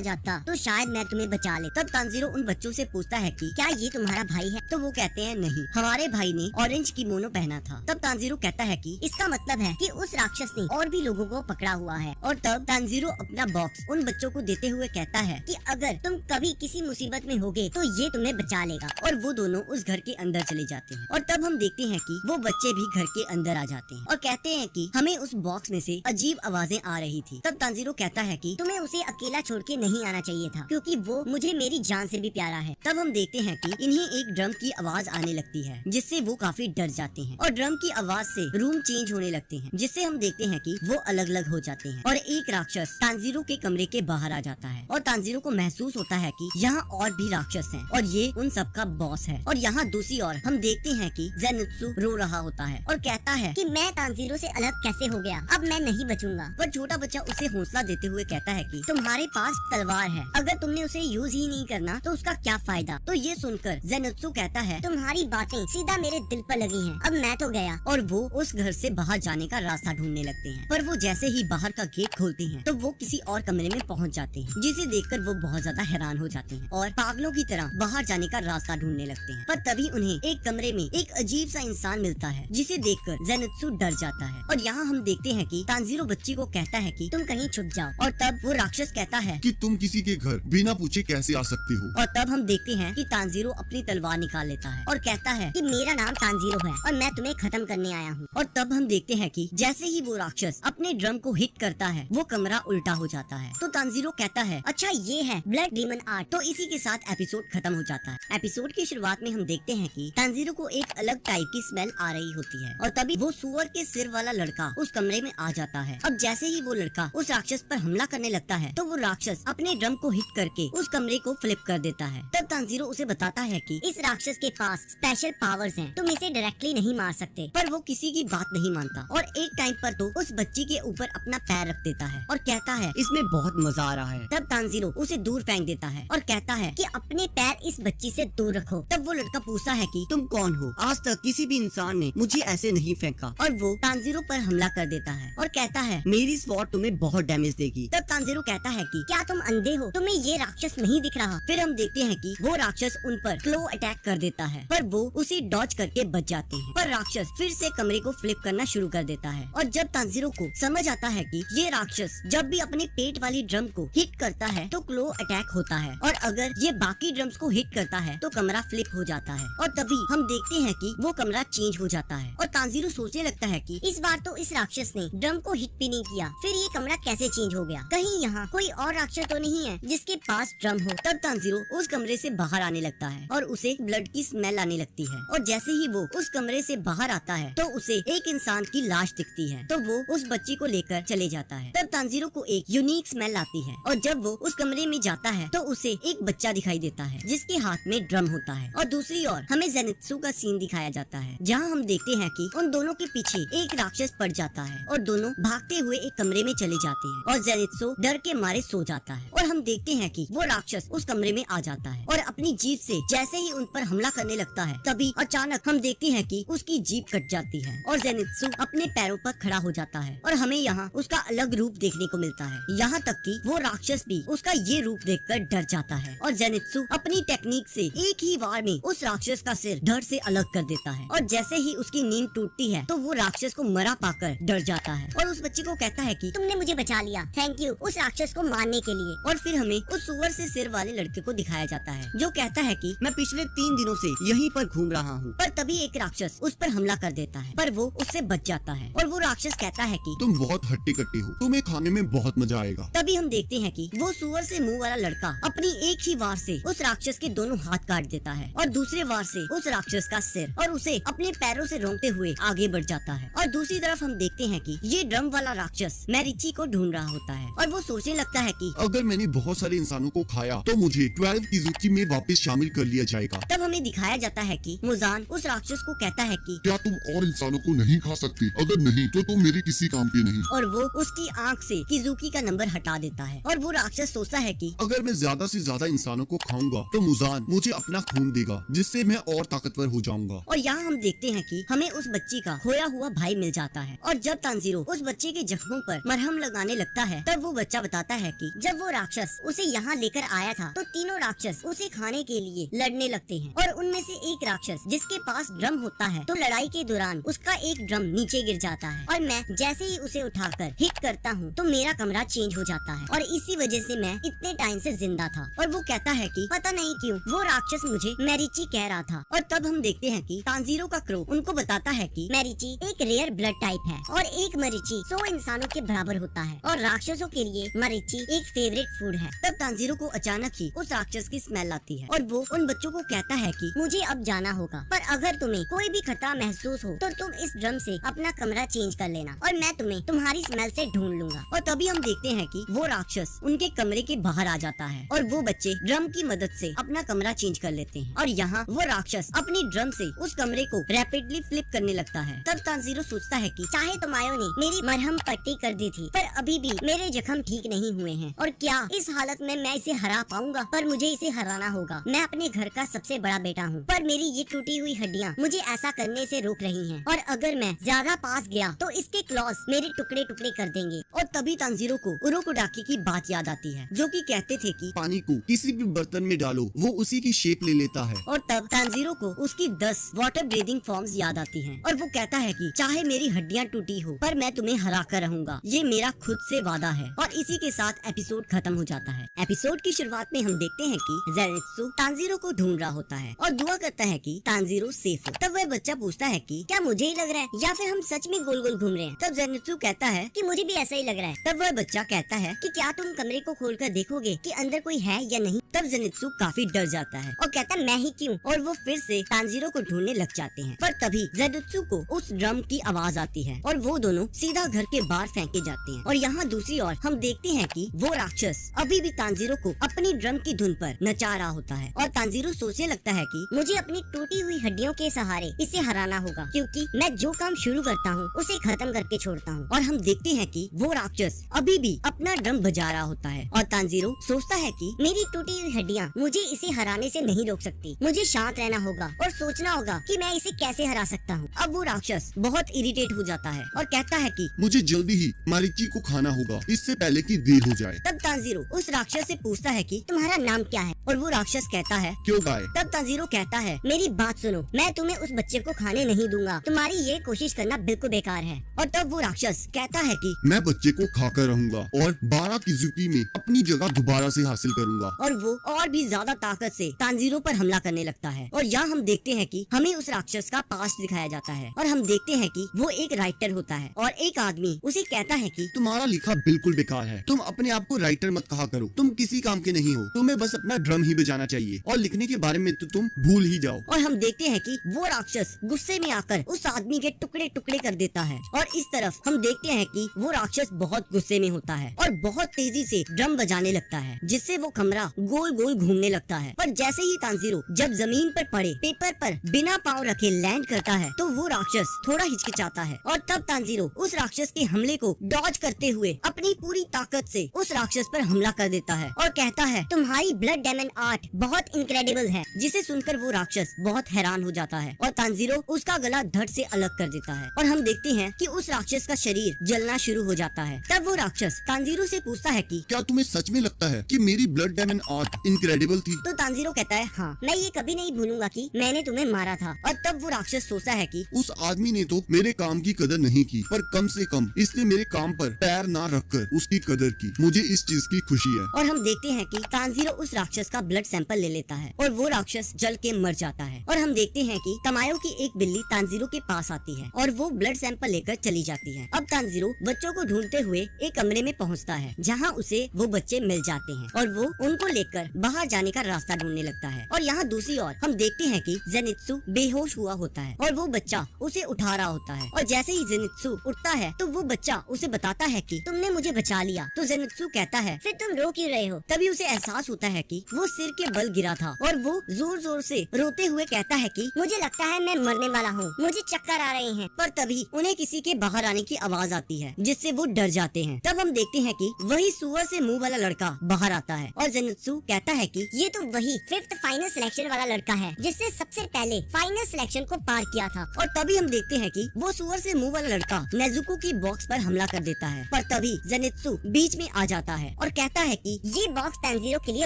जाता तो शायद मैं तुम्हें बचा ले। तब तांजीरो उन बच्चों से पूछता है कि क्या ये तुम्हारा भाई है। तो वो कहते हैं नहीं, हमारे भाई ने ऑरेंज किमोनो पहना था। तब तांजीरो कहता है कि इसका मतलब है कि उस राक्षस ने और भी लोगों को पकड़ा हुआ है। और तब तांजीरो अपना बॉक्स उन बच्चों को देते हुए कहता है कि अगर तुम कभी किसी मुसीबत में होगे तो ये तुम्हें बचा लेगा। और वो दोनों उस घर के अंदर चले जाते हैं और तब हम देखते हैं कि वो बच्चे भी घर के अंदर आ जाते हैं और कहते हैं कि हमें उस बॉक्स में से अजीब आवाजें आ रही थी। तब तांजीरो कहता है कि तुम्हें उसे अकेला छोड़ के नहीं आना चाहिए था क्योंकि वो मुझे मेरी जान से भी प्यारा है। तब हम देखते हैं कि इन्हें एक ड्रम की आवाज आने लगती है जिससे वो काफी डर जाते हैं और ड्रम की आवाज से रूम चेंज होने लगते हैं जिससे हम देखते हैं कि वो अलग अलग हो जाते हैं और एक राक्षस तांजीरो के कमरे के बाहर आ जाता है और तांजीरो को महसूस होता है कि यहाँ और भी राक्षस हैं और ये उन सबका बॉस है। और यहाँ दूसरी ओर हम देखते हैं कि ज़ेनित्सु रो रहा होता है और कहता है कि मैं तांजीरो से अलग कैसे हो गया, अब मैं नहीं बचूंगा। पर छोटा बच्चा उसे हौसला देते हुए कहता है कि तुम्हारे पास तलवार है, अगर तुमने उसे यूज ही नहीं करना तो उसका क्या फायदा। तो ये सुनकर ज़ेनित्सु कहता है तुम्हारी बातें सीधा मेरे दिल पर लगी हैं, अब मैं तो गया। और वो उस घर से बाहर जाने का रास्ता ढूंढने लगते हैं। पर वो जैसे ही बाहर का गेट खोलते हैं तो वो किसी और कमरे में पहुंच जाते हैं जिसे देखकर वो बहुत ज्यादा हैरान हो जाते हैं और पागलों की तरह बाहर जाने का रास्ता ढूंढने लगते हैं। पर तभी उन्हें एक कमरे में एक अजीब सा इंसान मिलता है जिसे देखकर ज़ेनित्सु डर जाता है। और यहाँ हम देखते हैं कि तांजीरो बच्ची को कहता है कि तुम कहीं छुप जाओ। और तब वो राक्षस कहता है कि तुम किसी के घर बिना पूछे कैसे आ सकते हो। और तब हम देखते हैं कि तांजीरो अपनी तलवार निकाल लेता है और कहता है कि मेरा नाम तांजीरो है और मैं तुम्हें खत्म करने आया हूँ। और तब हम देखते हैं कि जैसे ही वो राक्षस अपने ड्रम को हिट करता है वो कमरा उल्टा हो जाता है। तो तांजीरो कहता है अच्छा ये है ब्लड डीमन आर्ट। तो इसी के साथ एपिसोड खत्म हो जाता है। एपिसोड की शुरुआत में हम देखते हैं कि तांजीरो को एक अलग टाइप की स्मेल आ रही होती है और तभी वो सुअर के सिर वाला लड़का उस कमरे में आ जाता है। अब जैसे ही वो लड़का उस राक्षस पर हमला करने लगता है तो वो राक्षस अपने ड्रम को हिट करके उस कमरे को फ्लिप कर देता है। तब तांजीरो उसे बताता है कि इस राक्षस के पास स्पेशल पावर्स हैं, तुम इसे डायरेक्टली नहीं मार सकते। पर वो किसी की बात नहीं मानता और एक टाइम पर तो उस बच्ची के ऊपर अपना पैर रख देता है और कहता है इसमें बहुत मजा आ रहा है। तब तांजीरो उसे दूर फेंक देता है और कहता है कि अपने पैर इस बच्ची से दूर रखो। तब वो लड़का पूछता है कि तुम कौन हो? आज तक किसी भी इंसान ने मुझे ऐसे नहीं नहीं फेंका और वो तानजीरो पर हमला कर देता है और कहता है मेरी स्वॉर्ड तुम्हें बहुत डैमेज देगी। तब तानजीरो कहता है कि क्या तुम अंधे हो? तुम्हें ये राक्षस नहीं दिख रहा? फिर हम देखते हैं कि वो राक्षस उन पर क्लो अटैक कर देता है, पर वो उसे डॉज करके बच जाते हैं। पर राक्षस फिर से कमरे को फ्लिप करना शुरू कर देता है और जब तानजीरो को समझ आता है कि ये राक्षस जब भी अपने पेट वाली ड्रम को हिट करता है तो क्लो अटैक होता है और अगर ये बाकी ड्रम्स को हिट करता है तो कमरा फ्लिप हो जाता है और तभी हम देखते हैं कि वो कमरा चेंज हो जाता है और तानजीरो सोचने लगता है कि इस बार तो इस राक्षस ने ड्रम को हिट भी नहीं किया, फिर ये कमरा कैसे चेंज हो गया? कहीं यहाँ कोई और राक्षस तो नहीं है जिसके पास ड्रम हो? तब तानजीरो उस कमरे से बाहर आने लगता है और उसे ब्लड की स्मेल आने लगती है और जैसे ही वो उस कमरे से बाहर आता है तो उसे एक इंसान की लाश दिखती है, तो वो उस बच्ची को लेकर चले जाता है। तब तानजीरो को एक यूनिक स्मेल आती है और जब वो उस कमरे में जाता है तो उसे एक बच्चा दिखाई देता है जिसके हाथ में ड्रम होता है और दूसरी ओर हमें जेनित्सु का सीन दिखाया जाता है जहाँ हम देखते हैं कि उन दोनों के पीछे एक राक्षस पड़ जाता है और दोनों भागते हुए एक कमरे में चले जाते हैं और जेनित्सु डर के मारे सो जाता है और हम देखते हैं कि वो राक्षस उस कमरे में आ जाता है और अपनी जीप से जैसे ही उन पर हमला करने लगता है तभी अचानक हम देखते हैं कि उसकी जीप कट जाती है और जेनित्सु अपने पैरों पर खड़ा हो जाता है और हमें यहाँ उसका अलग रूप देखने को मिलता है। यहाँ तक कि वो राक्षस भी उसका ये रूप देखकर डर जाता है और जेनित्सु अपनी टेक्निक से एक ही वार में उस राक्षस का सिर धड़ से अलग कर देता है और जैसे ही उसकी नींद टूटती है तो वो राक्षस को मरा पाकर डर जाता है और उस बच्ची को कहता है कि तुमने मुझे बचा लिया, थैंक यू उस राक्षस को मारने के लिए। और फिर हमें उस सुअर से सिर वाले लड़के को दिखाया जाता है जो कहता है कि मैं पिछले 3 दिनों से यहीं पर घूम रहा हूँ। पर तभी एक राक्षस उस पर हमला कर देता है पर वो उससे बच जाता है और वो राक्षस कहता है कि तुम बहुत हट्टी कट्टी हो, तुम्हें खाने में बहुत मजा आएगा। तभी हम देखते हैं कि वो सुअर से मुंह वाला लड़का अपनी एक ही वार से उस राक्षस के दोनों हाथ काट देता है और दूसरे वार से उस राक्षस का सिर और उसे अपने पैरों से रोंगते हुए आगे बढ़ जाता है। और दूसरी तरफ हम देखते हैं कि ये ड्रम वाला राक्षस मैरिची को ढूंढ रहा होता है और वो सोचने लगता है कि अगर मैंने बहुत सारे इंसानों को खाया तो मुझे 12 किजुकी में वापस शामिल कर लिया जाएगा। तब हमें दिखाया जाता है कि मुजान उस राक्षस को कहता है कि क्या तुम और इंसानों को नहीं खा सकते? अगर नहीं तो तुम मेरे किसी काम के नहीं। और वो उसकी आंख से किजुकी का नंबर हटा देता है और वो राक्षस सोचता है कि अगर मैं ज्यादा से ज्यादा इंसानों को खाऊंगा तो मुजान मुझे अपना खून देगा जिससे मैं और ताकतवर हो जाऊंगा। और यहाँ हम देखते हैं कि हमें उस बच्ची का खोया हुआ भाई मिल जाता है और जब तानजीरो उस बच्चे के जख्मों पर मरहम लगाने लगता है तब वो बच्चा बताता है कि जब वो राक्षस उसे यहाँ लेकर आया था तो तीनों राक्षस उसे खाने के लिए लड़ने लगते हैं और उनमें से एक राक्षस जिसके पास ड्रम होता है तो लड़ाई के दौरान उसका एक ड्रम नीचे गिर जाता है और मैं जैसे ही उसे उठाकर हिट करता हूँ तो मेरा कमरा चेंज हो जाता है और इसी वजह से मैं इतने टाइम से जिंदा था। और वो कहता है कि पता नहीं क्यों वो राक्षस मुझे मैरिची कह रहा था। और तब हम देखते हैं कि तानजीरो का क्रो उनको बताता है कि मैरिची एक रेयर ब्लड टाइप है और एक मरीची 100 इंसानों के बराबर होता है और राक्षसों के लिए मरीची एक फेवरेट फूड है। तब तानजीरो को अचानक ही उस राक्षस की स्मेल आती है और वो उन बच्चों को कहता है कि मुझे अब जाना होगा, पर अगर तुम्हें कोई भी खतरा महसूस हो तो तुम इस ड्रम से अपना कमरा चेंज कर लेना और मैं तुम्हें तुम्हारी स्मेल से ढूंढ लूंगा। और तभी हम देखते हैं कि वो राक्षस उनके कमरे के बाहर आ जाता है और वो बच्चे ड्रम की मदद से अपना कमरा चेंज कर लेते हैं और यहाँ वो राक्षस अपनी ड्रम से उस कमरे को रैपिडली फ्लिप करने लगता है। तब तानजीरो सोचता है कि चाहे तो मायो ने मेरी मरहम पट्टी कर दी थी पर अभी भी मेरे जख्म ठीक नहीं हुए हैं और क्या इस हालत में मैं इसे हरा पाऊंगा? पर मुझे इसे हराना होगा। मैं अपने घर का सबसे बड़ा बेटा हूँ पर मेरी ये टूटी हुई हड्डियाँ मुझे ऐसा करने से रोक रही हैं और अगर मैं ज्यादा पास गया तो इसके क्लॉज मेरे टुकड़े टुकड़े कर देंगे। और तभी तानजीरो को उरोकोडाकी की बात याद आती है जो कि कहते थे कि पानी को किसी भी बर्तन में डालो वो उसी की शेप ले लेता है। और तब तानजीरो को उसकी 10 वाटर ब्रीदिंग फॉर्म्स याद आती हैं और वो कहता है कि चाहे मेरी हड्डियां टूटी हो पर मैं तुम्हें हरा कर रहूंगा, ये मेरा खुद से वादा है। और इसी के साथ एपिसोड खत्म हो जाता है। एपिसोड की शुरुआत में हम देखते हैं कि जेनित्सु तानजीरो को ढूंढ रहा होता है और दुआ करता है कि तानजीरो सेफ हो। तब वह बच्चा पूछता है कि क्या मुझे ही लग रहा है या फिर हम सच में गोल गोल घूम रहे हैं? तब जेनित्सु कहता है कि मुझे भी ऐसा ही लग रहा है। तब वह बच्चा कहता है कि क्या तुम कमरे को खोलकर देखोगे कि अंदर कोई है या नहीं? तब जेनित्सु काफी डर जाता है और कहता मैं ही क्यों? और वो फिर से तानजीरो को ढूंढने लग जाते हैं। पर तभी जेनित्सु को उस ड्रम की आवाज आती है और वो दोनों सीधा घर के बाहर फेंके जाते हैं। और यहाँ दूसरी ओर हम देखते हैं कि वो राक्षस अभी भी तानजीरो को अपनी ड्रम की धुन पर नचा रहा होता है और तानजीरो सोचने लगता है कि मुझे अपनी टूटी हुई हड्डियों के सहारे इसे हराना होगा क्योंकि मैं जो काम शुरू करता हूँ उसे खत्म करके छोड़ता हूँ। और हम देखते हैं कि वो राक्षस अभी भी अपना ड्रम बजा रहा होता है और तानजीरो सोचता है कि मेरी टूटी हुई हड्डियाँ मुझे इसे हराने से नहीं रोक सकती। मुझे शांत रहना होगा और सोचना होगा कि मैं इसे कैसे हरा सकता हूँ। अब तब वो राक्षस बहुत इरिटेट हो जाता है और कहता है कि मुझे जल्दी ही मारीची को खाना होगा, इससे पहले कि देर हो जाए। तब तांजीरो उस राक्षस से पूछता है कि तुम्हारा नाम क्या है? और वो राक्षस कहता है। क्यों गाय? तब तांजीरो कहता है, मेरी बात सुनो, मैं तुम्हें उस बच्चे को खाने नहीं दूंगा। तुम्हारी ये कोशिश करना बिल्कुल बेकार है। और तब वो राक्षस कहता है कि मैं बच्चे को खाकर रहूंगा और 12 किजुकी में अपनी जगह दोबारा से हासिल करूंगा। और वो और भी ज्यादा ताकत से तांजीरो पर हमला करने लगता है। और यहाँ हम देखते हैं कि हमें उस राक्षस का पास्ट दिखाया जाता है और हम देखते हैं कि वो एक राइटर होता है और एक आदमी उसे कहता है कि तुम्हारा लिखा बिल्कुल बेकार है। तुम अपने आप को राइटर मत कहा करो, तुम किसी काम के नहीं हो। तुम्हें बस अपना ड्रम ही बजाना चाहिए और लिखने के बारे में तो तुम भूल ही जाओ। और हम देखते हैं कि वो राक्षस गुस्से में आकर उस आदमी के टुकड़े टुकड़े कर देता है। और इस तरफ हम देखते हैं कि वो राक्षस बहुत गुस्से में होता है और बहुत तेजी से ड्रम बजाने लगता है, जिससे वो कमरा गोल गोल घूमने लगता है। पर जैसे ही तांजीरो जब जमीन पर पड़े पेपर पर बिना पाँव रखे लैंड करता है तो वो राक्षस थोड़ा हिचकिचाता है। और तब तांजीरो उस राक्षस के हमले को डॉज करते हुए अपनी पूरी ताकत से उस राक्षस पर हमला कर देता है और कहता है, तुम्हारी ब्लड डायमंड आर्ट बहुत इनक्रेडिबल है। जिसे सुनकर वो राक्षस बहुत हैरान हो जाता है और तांजीरो उसका गला धड़ से अलग कर देता है। और हम देखते हैं कि उस राक्षस का शरीर जलना शुरू हो जाता है। तब वो राक्षस तांजीरो से पूछता है कि क्या तुम्हें सच में लगता है कि मेरी ब्लड डायमंड आर्ट इनक्रेडिबल थी? तो तांजीरो कहता है, हाँ। मैं ये कभी नहीं भूलूंगा कि मैंने तुम्हें मारा था। और तब वो राक्षस सोचता है कि उस आदमी ने तो मेरे काम की कदर नहीं की, पर कम से कम इसने मेरे काम पर पैर ना रखकर उसकी कदर की। मुझे इस चीज की खुशी है। और हम देखते हैं कि तांजीरो उस राक्षस का ब्लड सैंपल ले लेता है और वो राक्षस जल के मर जाता है। और हम देखते हैं कि तमायो की एक बिल्ली तांजीरो के पास आती है और वो ब्लड सैंपल लेकर चली जाती है। अब तांजीरो बच्चों को ढूंढते हुए एक कमरे में पहुंचता है जहां उसे वो बच्चे मिल जाते हैं और वो उनको लेकर बाहर जाने का रास्ता ढूंढने लगता है। और यहाँ दूसरी ओर हम देखते हैं कि जेनित्सु बेहोश हुआ होता है और वो बच्चा उसे उठा रहा होता है। और जैसे ही जेनित्सु उठता है तो वो बच्चा उसे बताता है कि तुमने मुझे बचा लिया। तो जेनित्सु कहता है, फिर तुम रो क्यों रहे हो? तभी उसे एहसास होता है कि वो सिर के बल गिरा था और वो जोर जोर से रोते हुए कहता है कि मुझे लगता है मैं मरने वाला हूँ, मुझे चक्कर आ रहे हैं। पर तभी उन्हें किसी के बाहर आने की आवाज आती है जिससे वो डर जाते हैं। तब हम देखते हैं कि वही सुअर से मुंह वाला लड़का बाहर आता है और जेनित्सु कहता है कि ये तो वही 5th फाइनल सिलेक्शन वाला लड़का है जिसने सबसे पहले फाइनल सिलेक्शन को पार किया था। और तभी हम देखते हैं कि वो सुअर से मुंह वाला लड़का नेजुको की बॉक्स पर हमला कर देता है। पर तभी जेनित्सु बीच में आ जाता है और कहता है कि ये बॉक्स तांजीरो के लिए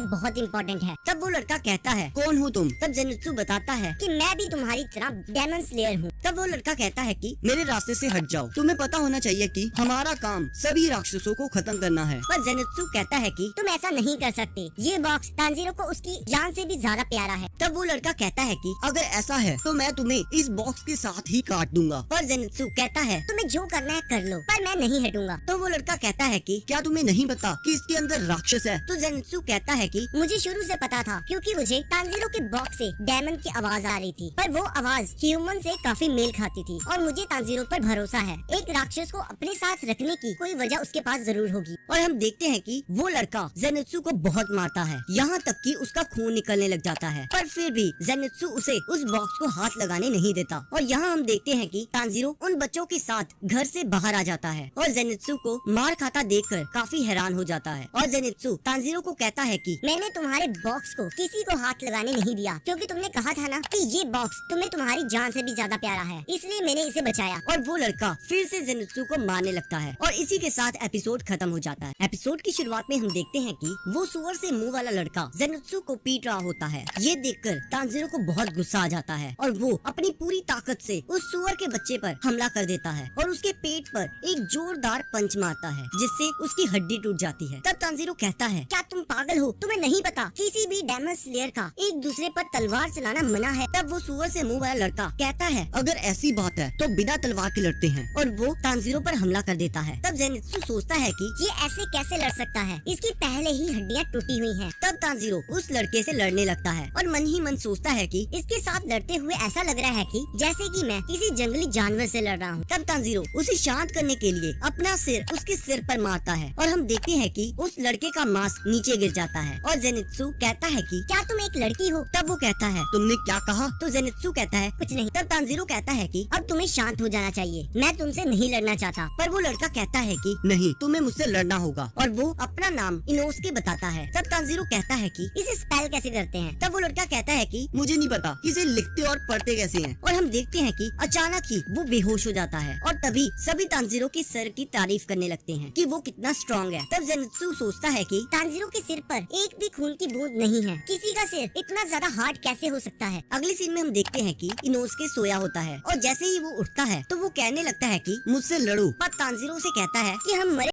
बहुत इम्पोर्टेंट है। तब वो लड़का कहता है, कौन हो तुम? तब जेनित्सु बताता है कि मैं भी तुम्हारी तरह डेमन स्लेयर हूँ। तब वो लड़का कहता है कि मेरे रास्ते से हट जाओ। तुम्हें पता होना चाहिए कि हमारा काम सभी राक्षसों को खत्म करना है। पर जेनित्सु कहता है कि तुम ऐसा नहीं कर सकते। ये बॉक्स तांजीरो को उसकी जान से भी ज्यादा प्यारा है। तब वो लड़का कहता है कि अगर ऐसा है तो मैं तुम्हें इस बॉक्स के साथ ही काट दूंगा। पर जेनित्सु कहता है, तुम्हें जो करना है कर लो, पर मैं नहीं हटूंगा। तो वो लड़का कहता है कि क्या तुम्हें नहीं पता कि इसके अंदर राक्षस है? तो जेनित्सु कहता है कि मुझे शुरू से पता था क्योंकि मुझे तांजीरो के बॉक्स से डेमन की आवाज आ रही थी, पर वो आवाज ह्यूमन से काफी मेल खाती थी और मुझे तांजीरो पर भरोसा है। एक राक्षस को अपने साथ रखने की कोई वजह उसके पास जरूर होगी। और हम देखते हैं कि वो लड़का जेनित्सु को बहुत मारता है, यहाँ तक कि उसका खून निकलने लग जाता है। पर फिर भी जेनित्सु उसे उस बॉक्स को हाथ लगाने नहीं देता। और यहाँ हम देखते हैं कि तांजीरो उन बच्चों के साथ घर से बाहर आ जाता है और जेनित्सु को मार खाता देखकर काफी हैरान हो जाता है। और जेनित्सु तांजीरो को कहता है कि मैंने तुम्हारे बॉक्स को किसी को हाथ लगाने नहीं दिया क्योंकि तुमने कहा था ना कि ये बॉक्स तुम्हें तुम्हारी जान से भी ज्यादा प्यारा है, इसलिए मैंने इसे बचाया। और वो लड़का फिर से जेनित्सु को मारने लगता है और इसी के साथ एपिसोड खत्म हो जाता है। एपिसोड की शुरुआत में हम देखते हैं कि वो सुअर से मुंह वाला लड़का जेनित्सु को पीट रहा होता है। ये देखकर तांजीरो को बहुत गुस्सा आ जाता है और वो अपनी पूरी ताकत से उस सुअर के बच्चे पर हमला कर देता है और उसके पेट पर एक जोरदार पंच मारता है जिससे उसकी हड्डी टूट जाती है। तब तांजीरो कहता है, क्या तुम पागल हो? तुम्हें नहीं पता किसी भी डेमन स्लेयर का एक दूसरे पर तलवार चलाना मना है। तब वो सुअर से मुंह वाला लड़का कहता है, अगर ऐसी बात है तो बिना तलवार के लड़ते हैं। और वो तांजीरो पर हमला कर देता है। तब जेनित्सु सोचता है कि ये ऐसे कैसे लड़ सकता है, इसकी पहले ही हड्डियाँ टूटी हुई हैं। तब तांजीरो उस लड़के से लड़ने लगता है और मन ही मन सोचता है कि इसके साथ लड़ते हुए ऐसा लग रहा है कि जैसे कि मैं किसी जंगली जानवर से लड़ रहा हूँ। तब तांजीरो उसे शांत करने के लिए अपना सिर उसके सिर पर मारता है और हम देखते हैं कि उस लड़के का मांस नीचे गिर जाता है। और जेनित्सु कहता है कि क्या तुम एक लड़की हो? तब वो कहता है, तुमने क्या कहा? तो जेनित्सु कहता है, कुछ नहीं। तब तांजीरो कहता है कि अब तुम्हें शांत हो जाना चाहिए, मैं तुमसे नहीं लड़ना चाहता। पर वो लड़का कहता है कि नहीं, तुम्हें मुझसे लड़ना होगा। और वो अपना नाम इनोस्के बताता है। तब तांजीरो कहता है कि इसे स्पेल कैसे करते हैं? तब वो लड़का कहता है कि मुझे नहीं पता इसे लिखते और पढ़ते कैसे हैं। और हम देखते हैं कि अचानक ही वो बेहोश हो जाता है और तभी सभी तानजीरो के सर की तारीफ करने लगते हैं कि वो कितना स्ट्रॉन्ग है। तब ज़ेनित्सु सोचता है कि तानजीरो के सिर पर एक भी खून की बूंद नहीं है। किसी का सिर इतना ज्यादा हार्ड कैसे हो सकता है? अगले सीन में हम देखते हैं कि इनोसुके सोया होता है और जैसे ही वो उठता है तो वो कहने लगता है कि मुझसे लड़ो। पर तानजीरो उसे कहता है कि हम मरे